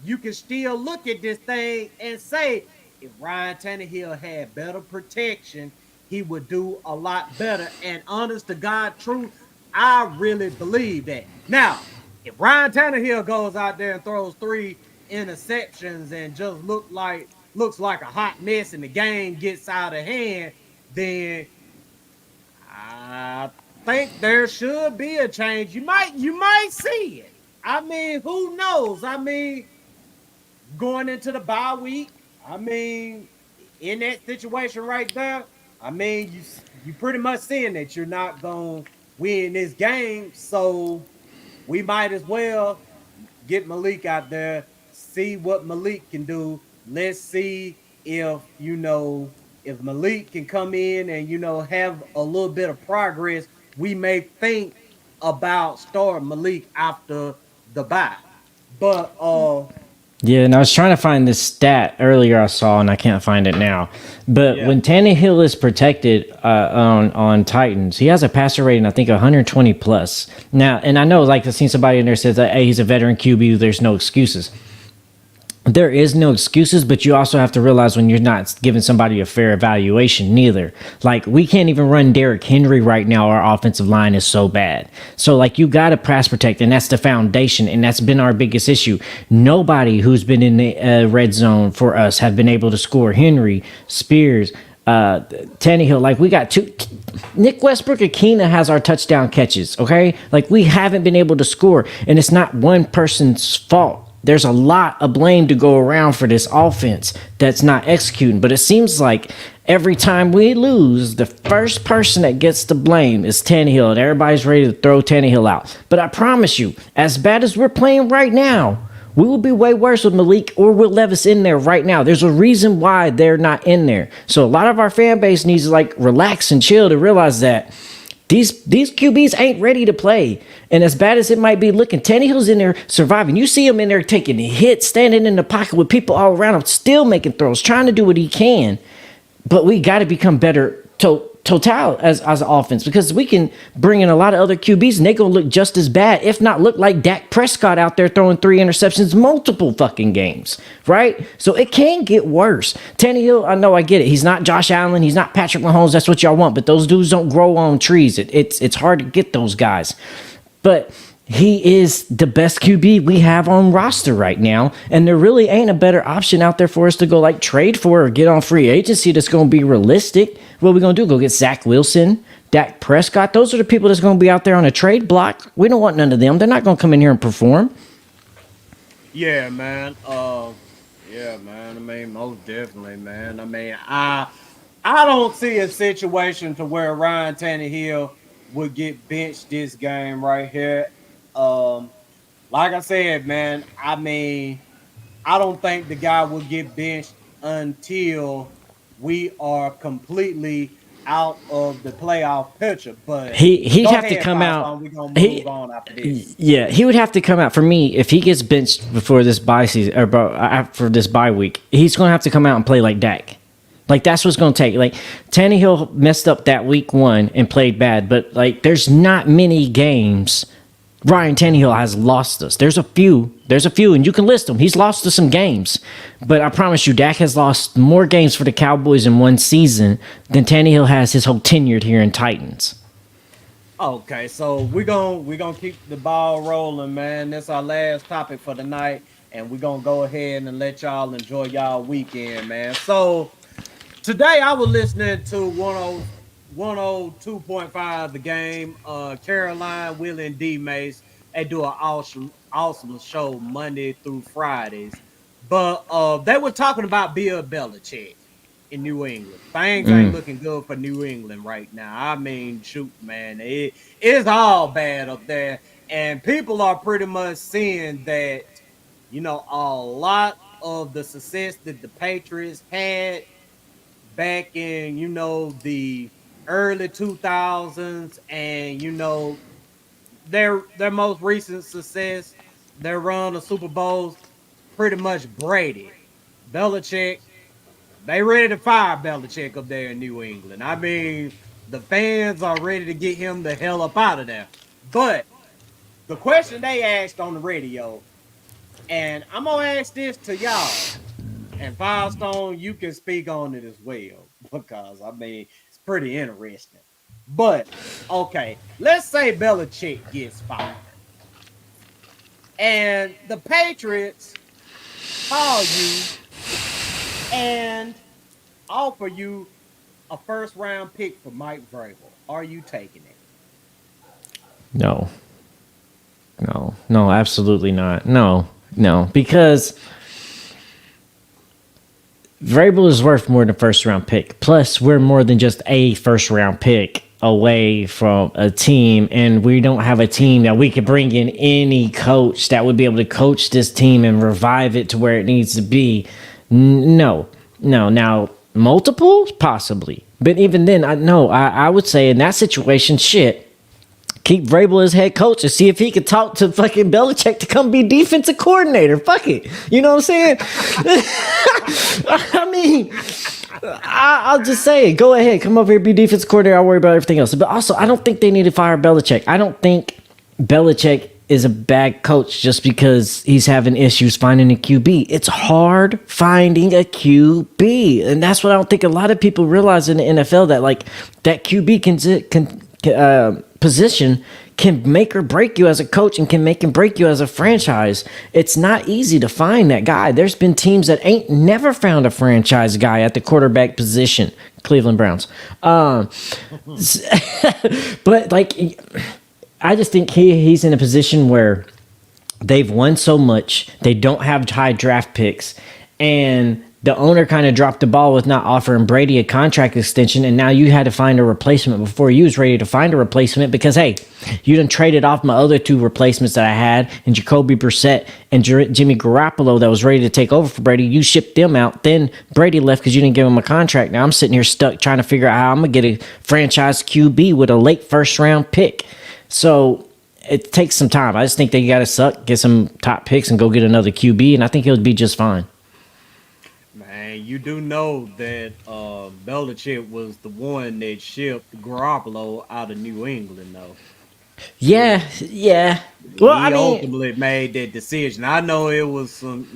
you can still look at this thing and say, if Ryan Tannehill had better protection, he would do a lot better. And honest to God, truth, I really believe that. Now, if Ryan Tannehill goes out there and throws 3 interceptions and just looks like a hot mess and the game gets out of hand, then I think there should be a change. You might see it. I mean, who knows? I mean, going into the bye week, I mean, in that situation right there, I mean, you pretty much seeing that you're not gonna win this game, so we might as well get Malik out there, see what Malik can do. Let's see if if Malik can come in and have a little bit of progress. We may think about starting Malik after the bye, but Yeah, and I was trying to find this stat earlier I saw, and I can't find it now. But Yeah. when Tannehill is protected on Titans, he has a passer rating, I think, 120 plus. Now, and I know, like, I've seen somebody in there says that, hey, he's a veteran QB, there's no excuses. There is no excuses, but you also have to realize when you're not giving somebody a fair evaluation neither. Like, we can't even run Derrick Henry right now. Our offensive line is so bad. So, like, you got to pass protect, and that's the foundation, and that's been our biggest issue. Nobody who's been in the red zone for us have been able to score. Henry, Spears, Tannehill, like, we got 2. Nick Westbrook-Akina has our touchdown catches, okay? Like, we haven't been able to score, and it's not one person's fault. There's a lot of blame to go around for this offense that's not executing. But it seems like every time we lose, the first person that gets the blame is Tannehill, and everybody's ready to throw Tannehill out. But I promise you, as bad as we're playing right now, we will be way worse with Malik or Will Levis in there right now. There's a reason why they're not in there. So a lot of our fan base needs to, like, relax and chill to realize that these QBs ain't ready to play. And as bad as it might be looking, Tannehill's in there surviving. You see him in there taking hits, standing in the pocket with people all around him, still making throws, trying to do what he can. But we got to become better total as an offense, because we can bring in a lot of other QBs and they going to look just as bad, if not look like Dak Prescott out there throwing 3 interceptions multiple fucking games, right? So it can get worse. Tannehill, I know, I get it. He's not Josh Allen. He's not Patrick Mahomes. That's what y'all want. But those dudes don't grow on trees. It's hard to get those guys. But he is the best QB we have on roster right now, and there really ain't a better option out there for us to go, like, trade for or get on free agency that's going to be realistic. What are we going to do? Go get Zach Wilson, Dak Prescott? Those are the people that's going to be out there on a trade block. We don't want none of them. They're not going to come in here and perform. yeah, man. Yeah, man. I mean, most definitely, man. I mean, I don't see a situation to where Ryan Tannehill would get benched this game right here. Like I said, man, I mean, I don't think the guy will get benched until we are completely out of the playoff picture. But He'd go have to ahead, come Firestone. out. We're gonna move on after this. Yeah, he would have to come out. For me, if he gets benched before this bye season or after this bye week, he's going to have to come out and play like Dak. Like, that's what's going to take. Like, Tannehill messed up that week 1 and played bad, but, like, there's not many games Ryan Tannehill has lost us. There's a few, and you can list them. He's lost us some games. But I promise you, Dak has lost more games for the Cowboys in one season than Tannehill has his whole tenure here in Titans. Okay, so we're gonna keep the ball rolling, man. That's our last topic for the night, and we're gonna go ahead and let y'all enjoy y'all weekend, man. So today I was listening to 102.5 The Game. Caroline, Willie, and D Mace. They do an awesome show Monday through Fridays. But they were talking about Bill Belichick in New England. Things ain't looking good for New England right now. I mean, shoot, man, it's all bad up there. And people are pretty much seeing that, a lot of the success that the Patriots had back in, the early 2000s and, their most recent success, their run of Super Bowls, pretty much Brady. Belichick, they ready to fire Belichick up there in New England. I mean, the fans are ready to get him the hell up out of there. But the question they asked on the radio, and I'm going to ask this to y'all, and Firestone, you can speak on it as well. Because, I mean, pretty interesting. But okay, let's say Belichick gets fired, and the Patriots call you and offer you a first round pick for Mike Vrabel. Are you taking it? No. No, absolutely not. No, because Vrabel is worth more than a first round pick. Plus, we're more than just a first round pick away from a team, and we don't have a team that we could bring in any coach that would be able to coach this team and revive it to where it needs to be. No. Now, multiples? Possibly. But even then, I would say in that situation, shit, keep Vrabel as head coach and see if he could talk to fucking Belichick to come be defensive coordinator. Fuck it. You know what I'm saying? I mean, I'll just say it. Go ahead. Come over here, be defensive coordinator. I'll worry about everything else. But also, I don't think they need to fire Belichick. I don't think Belichick is a bad coach just because he's having issues finding a QB. It's hard finding a QB. And that's what I don't think a lot of people realize in the NFL, that like that QB position can make or break you as a coach and can make and break you as a franchise. It's not easy to find that guy. There's been teams that ain't never found a franchise guy at the quarterback position. Cleveland Browns. But like, I just think he's in a position where they've won so much, they don't have high draft picks, and the owner kind of dropped the ball with not offering Brady a contract extension, and now you had to find a replacement before you was ready to find a replacement because, hey, you done traded off my other two replacements that I had, and Jacoby Brissett and Jimmy Garoppolo that was ready to take over for Brady. You shipped them out. Then Brady left because you didn't give him a contract. Now I'm sitting here stuck trying to figure out how I'm going to get a franchise QB with a late first-round pick. So it takes some time. I just think they got to get some top picks and go get another QB, and I think he'll be just fine. Man, you do know that Belichick was the one that shipped Garoppolo out of New England, though. Yeah. Well, he ultimately made that decision. I know it was some,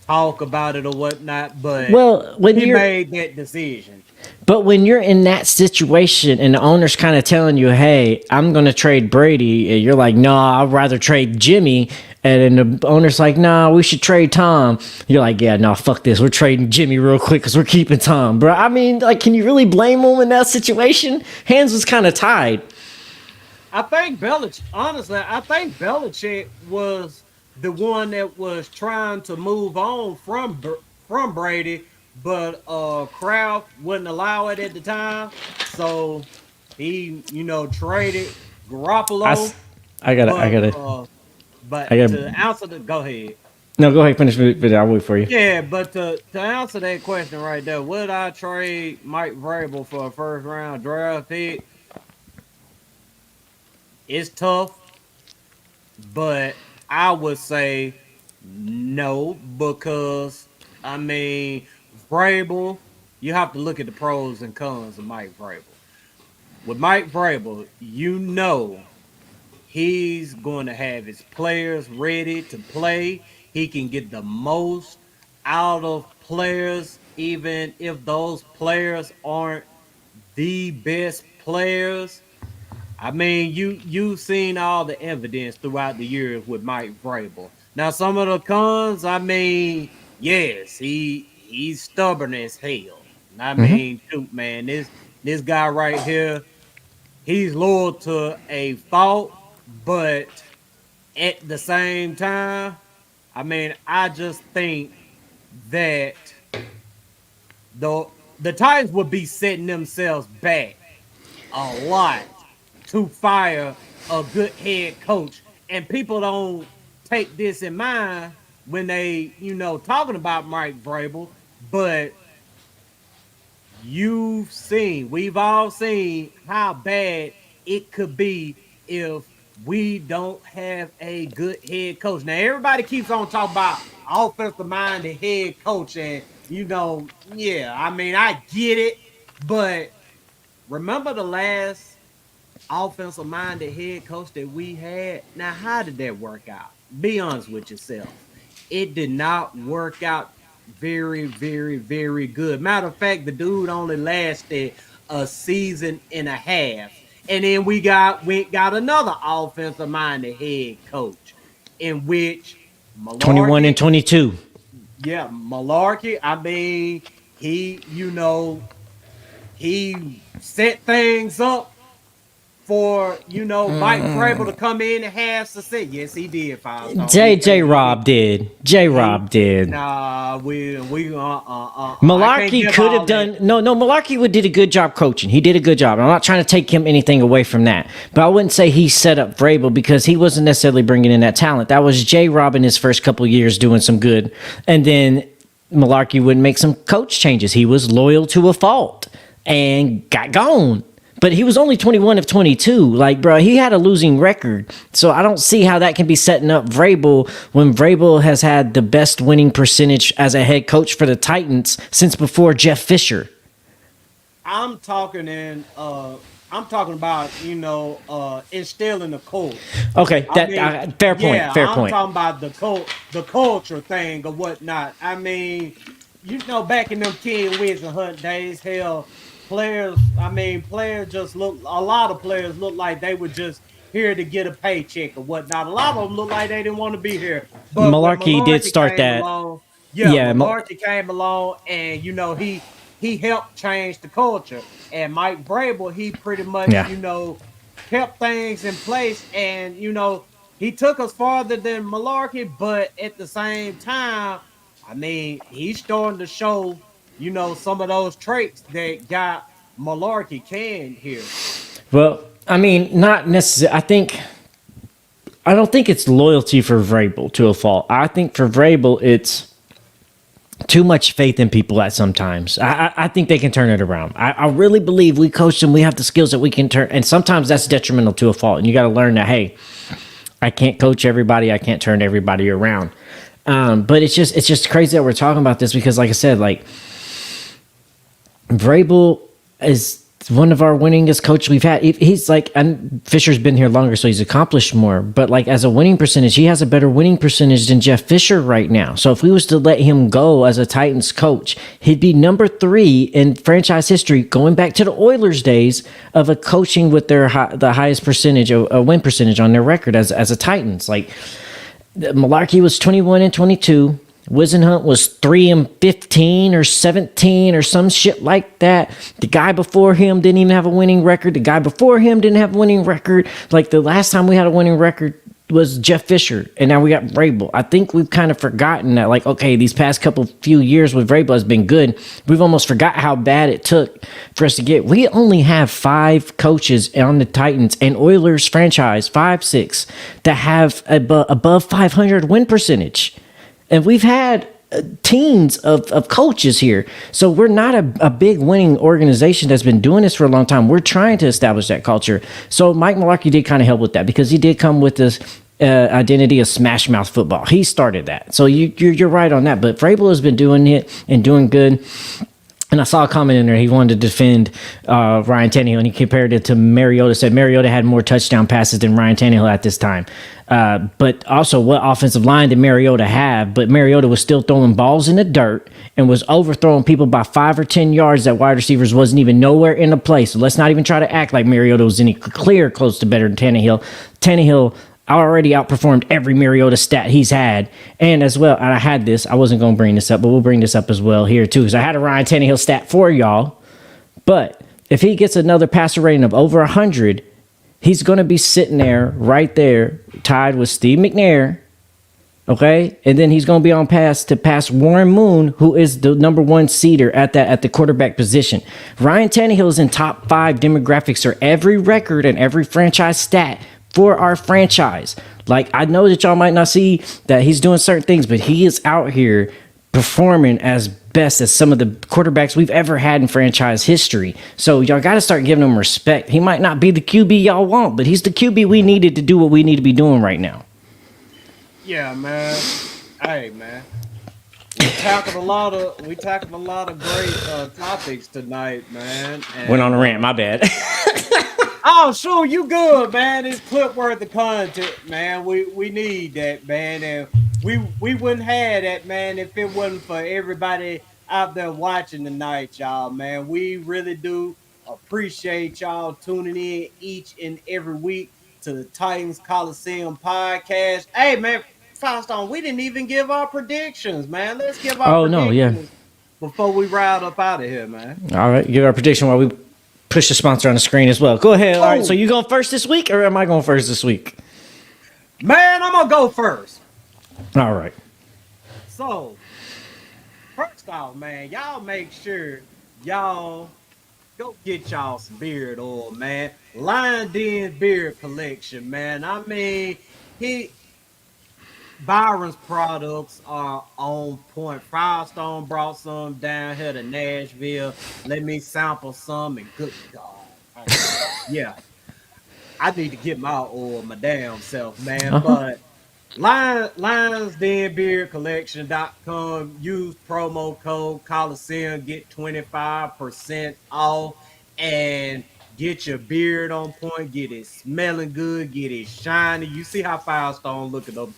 talk about it or whatnot, but he made that decision. But when you're in that situation and the owner's kind of telling you, hey, I'm going to trade Brady, and you're like, no, I'd rather trade Jimmy, and then the owner's like, nah, we should trade Tom. You're like, yeah, no, fuck this. We're trading Jimmy real quick because we're keeping Tom. Bro, I mean, like, can you really blame him in that situation? Hands was kind of tied. I think Belichick was the one that was trying to move on from Brady, but Kraft wouldn't allow it at the time, so he, traded Garoppolo. I got it. But to answer go ahead. No, go ahead, finish it. I'll wait for you. Yeah, but to answer that question right there, would I trade Mike Vrabel for a first round draft pick? It's tough, but I would say no, because I mean, Vrabel, you have to look at the pros and cons of Mike Vrabel. With Mike Vrabel, he's going to have his players ready to play. He can get the most out of players, even if those players aren't the best players. I mean, you've seen all the evidence throughout the years with Mike Vrabel. Now, some of the cons, I mean, yes, he's stubborn as hell. I mean, shoot, man, this guy right here, he's loyal to a fault, but at the same time, I mean, I just think that the Titans would be setting themselves back a lot to fire a good head coach. And people don't take this in mind when they, talking about Mike Vrabel, but we've all seen how bad it could be if we don't have a good head coach. Now, everybody keeps on talking about offensive-minded head coach, and, I mean, I get it, but remember the last offensive-minded head coach that we had? Now, how did that work out? Be honest with yourself. It did not work out very, very, very good. Matter of fact, the dude only lasted a season and a half. And then we got another offensive minded head coach in which 21 and 22. Yeah, Malarkey. I mean, he set things up for Mike Vrabel to come in and have success. Yes, he did. J. Rob did. Nah, Malarkey could have done. No. Malarkey did a good job coaching. He did a good job. I'm not trying to take him anything away from that, but I wouldn't say he set up Vrabel because he wasn't necessarily bringing in that talent. That was J. Rob in his first couple of years doing some good, and then Malarkey would make some coach changes. He was loyal to a fault and got gone. But he was only 21 of 22. Like, bro, he had a losing record. So I don't see how that can be setting up Vrabel when Vrabel has had the best winning percentage as a head coach for the Titans since before Jeff Fisher. I'm talking about, instilling the culture. Okay, fair point. Yeah, fair I'm point. talking about the culture thing or whatnot. I mean, back in them Ken Winston Hunt days, hell, a lot of players look like they were just here to get a paycheck or whatnot. A lot of them look like they didn't want to be here. But Malarkey did start that. Malarkey came along and, he helped change the culture. And Mike Vrabel, he pretty much, kept things in place. And, he took us farther than Malarkey, but at the same time, I mean, he's starting to show some of those traits that got Malarkey canned here. Well, I mean, not necessarily. I don't think it's loyalty for Vrabel to a fault. I think for Vrabel, it's too much faith in people at sometimes. I think they can turn it around. I really believe we coach them. We have the skills that we can turn. And sometimes that's detrimental to a fault. And you got to learn that, hey, I can't coach everybody. I can't turn everybody around. But it's just crazy that we're talking about this because, like I said, Vrabel is one of our winningest coaches we've had. He's and Fisher's been here longer, so he's accomplished more. But as a winning percentage, he has a better winning percentage than Jeff Fisher right now. So if we was to let him go as a Titans coach, he'd be number 3 in franchise history, going back to the Oilers days of a coaching with the highest percentage, a win percentage on their record as a Titans. Malarkey was 21 and 22. Wisenhunt was 3 and 15 or 17 or some shit like that. The guy before him didn't even have a winning record. The guy before him didn't have a winning record. The last time we had a winning record was Jeff Fisher, and now we got Vrabel. I think we've kind of forgotten that, okay, these past few years with Vrabel has been good. We've almost forgot how bad it took for us to get. We only have 5 coaches on the Titans and Oilers franchise, 5, 6, that have above 500 win percentage. And we've had teams of coaches here. So we're not a big winning organization that's been doing this for a long time. We're trying to establish that culture. So Mike Malarkey did kind of help with that because he did come with this identity of smash mouth football. He started that. So you're right on that. But Vrabel has been doing it and doing good. And I saw a comment in there. He wanted to defend Ryan Tannehill, and he compared it to Mariota. Said Mariota had more touchdown passes than Ryan Tannehill at this time. But also, what offensive line did Mariota have? But Mariota was still throwing balls in the dirt and was overthrowing people by 5 or 10 yards that wide receivers wasn't even nowhere in the play. So let's not even try to act like Mariota was any close to better than Tannehill. Tannehill already outperformed every Mariota stat he's had. And as well, and I had this, I wasn't going to bring this up, but we'll bring this up as well here too, because I had a Ryan Tannehill stat for y'all. But if he gets another passer rating of over 100, he's going to be sitting there, right there, tied with Steve McNair, okay? And then he's going to be on pass to pass Warren Moon, who is the number 1 seeder at the quarterback position. Ryan Tannehill is in top 5 demographics for every record and every franchise stat for our franchise. I know that y'all might not see that he's doing certain things, but he is out here performing as best as some of the quarterbacks we've ever had in franchise history. So y'all got to start giving him respect. He might not be the QB y'all want, but he's the QB we needed to do what we need to be doing right now. Yeah, man. Hey, man. We tackled a lot of great topics tonight, man. And went on a rant. My bad. Oh, sure, you good, man. It's clip worth of content, man. We need that, man. And we wouldn't have that, man, if it wasn't for everybody out there watching tonight, y'all, man. We really do appreciate y'all tuning in each and every week to the Titans Coliseum podcast. Hey, man, Firestone, we didn't even give our predictions, man. Let's give our predictions before we ride up out of here, man. All right, give our prediction while we push the sponsor on the screen as well. Go ahead. All right, so you going first this week, or am I going first this week? Man, I'm gonna go first. All right. So, first off, man, y'all make sure y'all go get y'all some beard oil, man. Lion Den Beard Collection, man. I mean, Byron's products are on point. Firestone brought some down here to Nashville. Let me sample some, and good God. Yeah. I need to get my oil my damn self, man. But LionsDenBeardCollection.com. Use promo code Coliseum. Get 25% off and get your beard on point. Get it smelling good. Get it shiny. You see how Firestone looking up?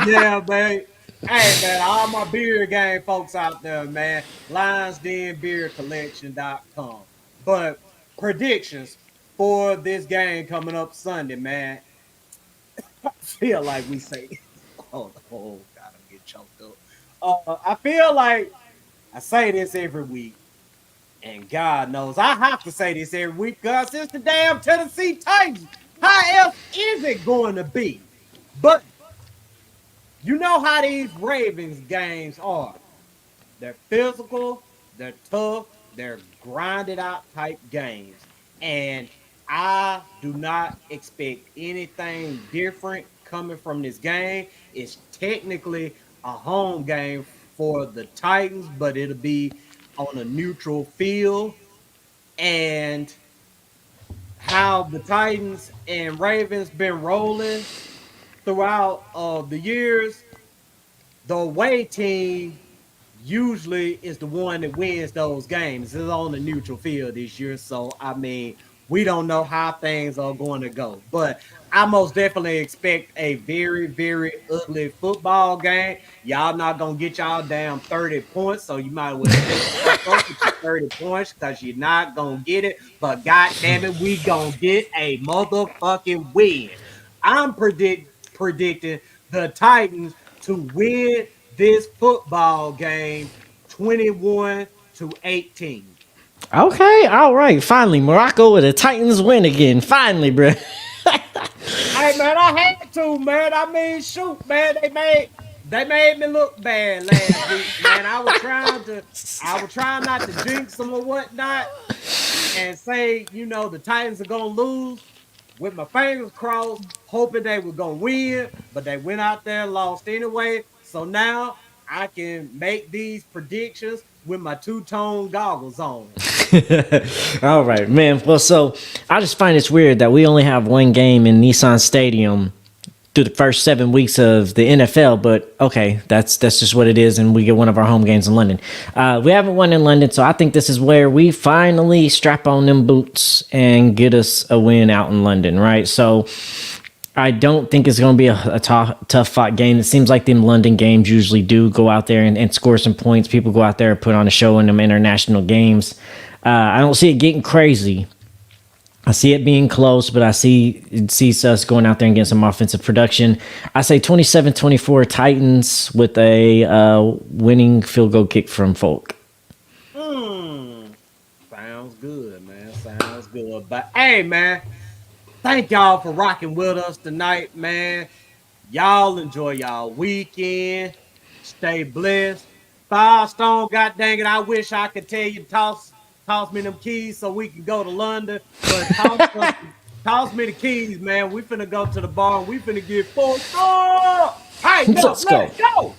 Yeah, man. Hey, man, all my beard gang folks out there, man. LionsDenBeardCollection.com. But predictions for this game coming up Sunday, man. I feel like we say, oh God, I'm getting choked up. I feel like I say this every week, and God knows I have to say this every week because it's the damn Tennessee Titans. How else is it going to be? But you know how these Ravens games are. They're physical, they're tough, they're grinded out type games. And I do not expect anything different coming from this game. It's technically a home game for the Titans, but it'll be on a neutral field. And how the Titans and Ravens been rolling throughout the years, the away team usually is the one that wins those games. It's on the neutral field this year. So, I mean, we don't know how things are going to go. But I most definitely expect a very, very ugly football game. Y'all not going to get y'all down 30 points. So, you might as well focus on 30 points because you're not going to get it. But, God damn it, we going to get a motherfucking win. I'm predicting the Titans to win this football game 21-18. Okay, all right. Finally, Morocco with the Titans win again. Finally, bro. Hey, man, I had to, man. I mean, shoot, man. They made me look bad last week, man. I was trying not to jinx them or whatnot and say, you know, the Titans are going to lose with my fingers crossed, hoping they were going to win, but they went out there and lost anyway. So now I can make these predictions with my two-tone goggles on. All right, man. Well, so I just find it's weird that we only have one game in Nissan Stadium through the first 7 weeks of the NFL, but okay, that's just what it is, and we get one of our home games in London. We haven't won in London, so I think this is where we finally strap on them boots and get us a win out in London, right? So I don't think it's going to be a tough fought game. It seems like them London games usually do go out there and score some points. People go out there and put on a show in them international games. I don't see it getting crazy. I see it being close, but I see us going out there and getting some offensive production. I say 27-24 Titans with a winning field goal kick from Folk. Sounds good, man. Sounds good. But hey, man, thank y'all for rocking with us tonight, man. Y'all enjoy y'all weekend. Stay blessed. Firestone, god dang it, I wish I could tell you toss me them keys so we can go to London. But toss me the keys, man. We finna go to the bar and we finna get 4 star. Hey, let's go.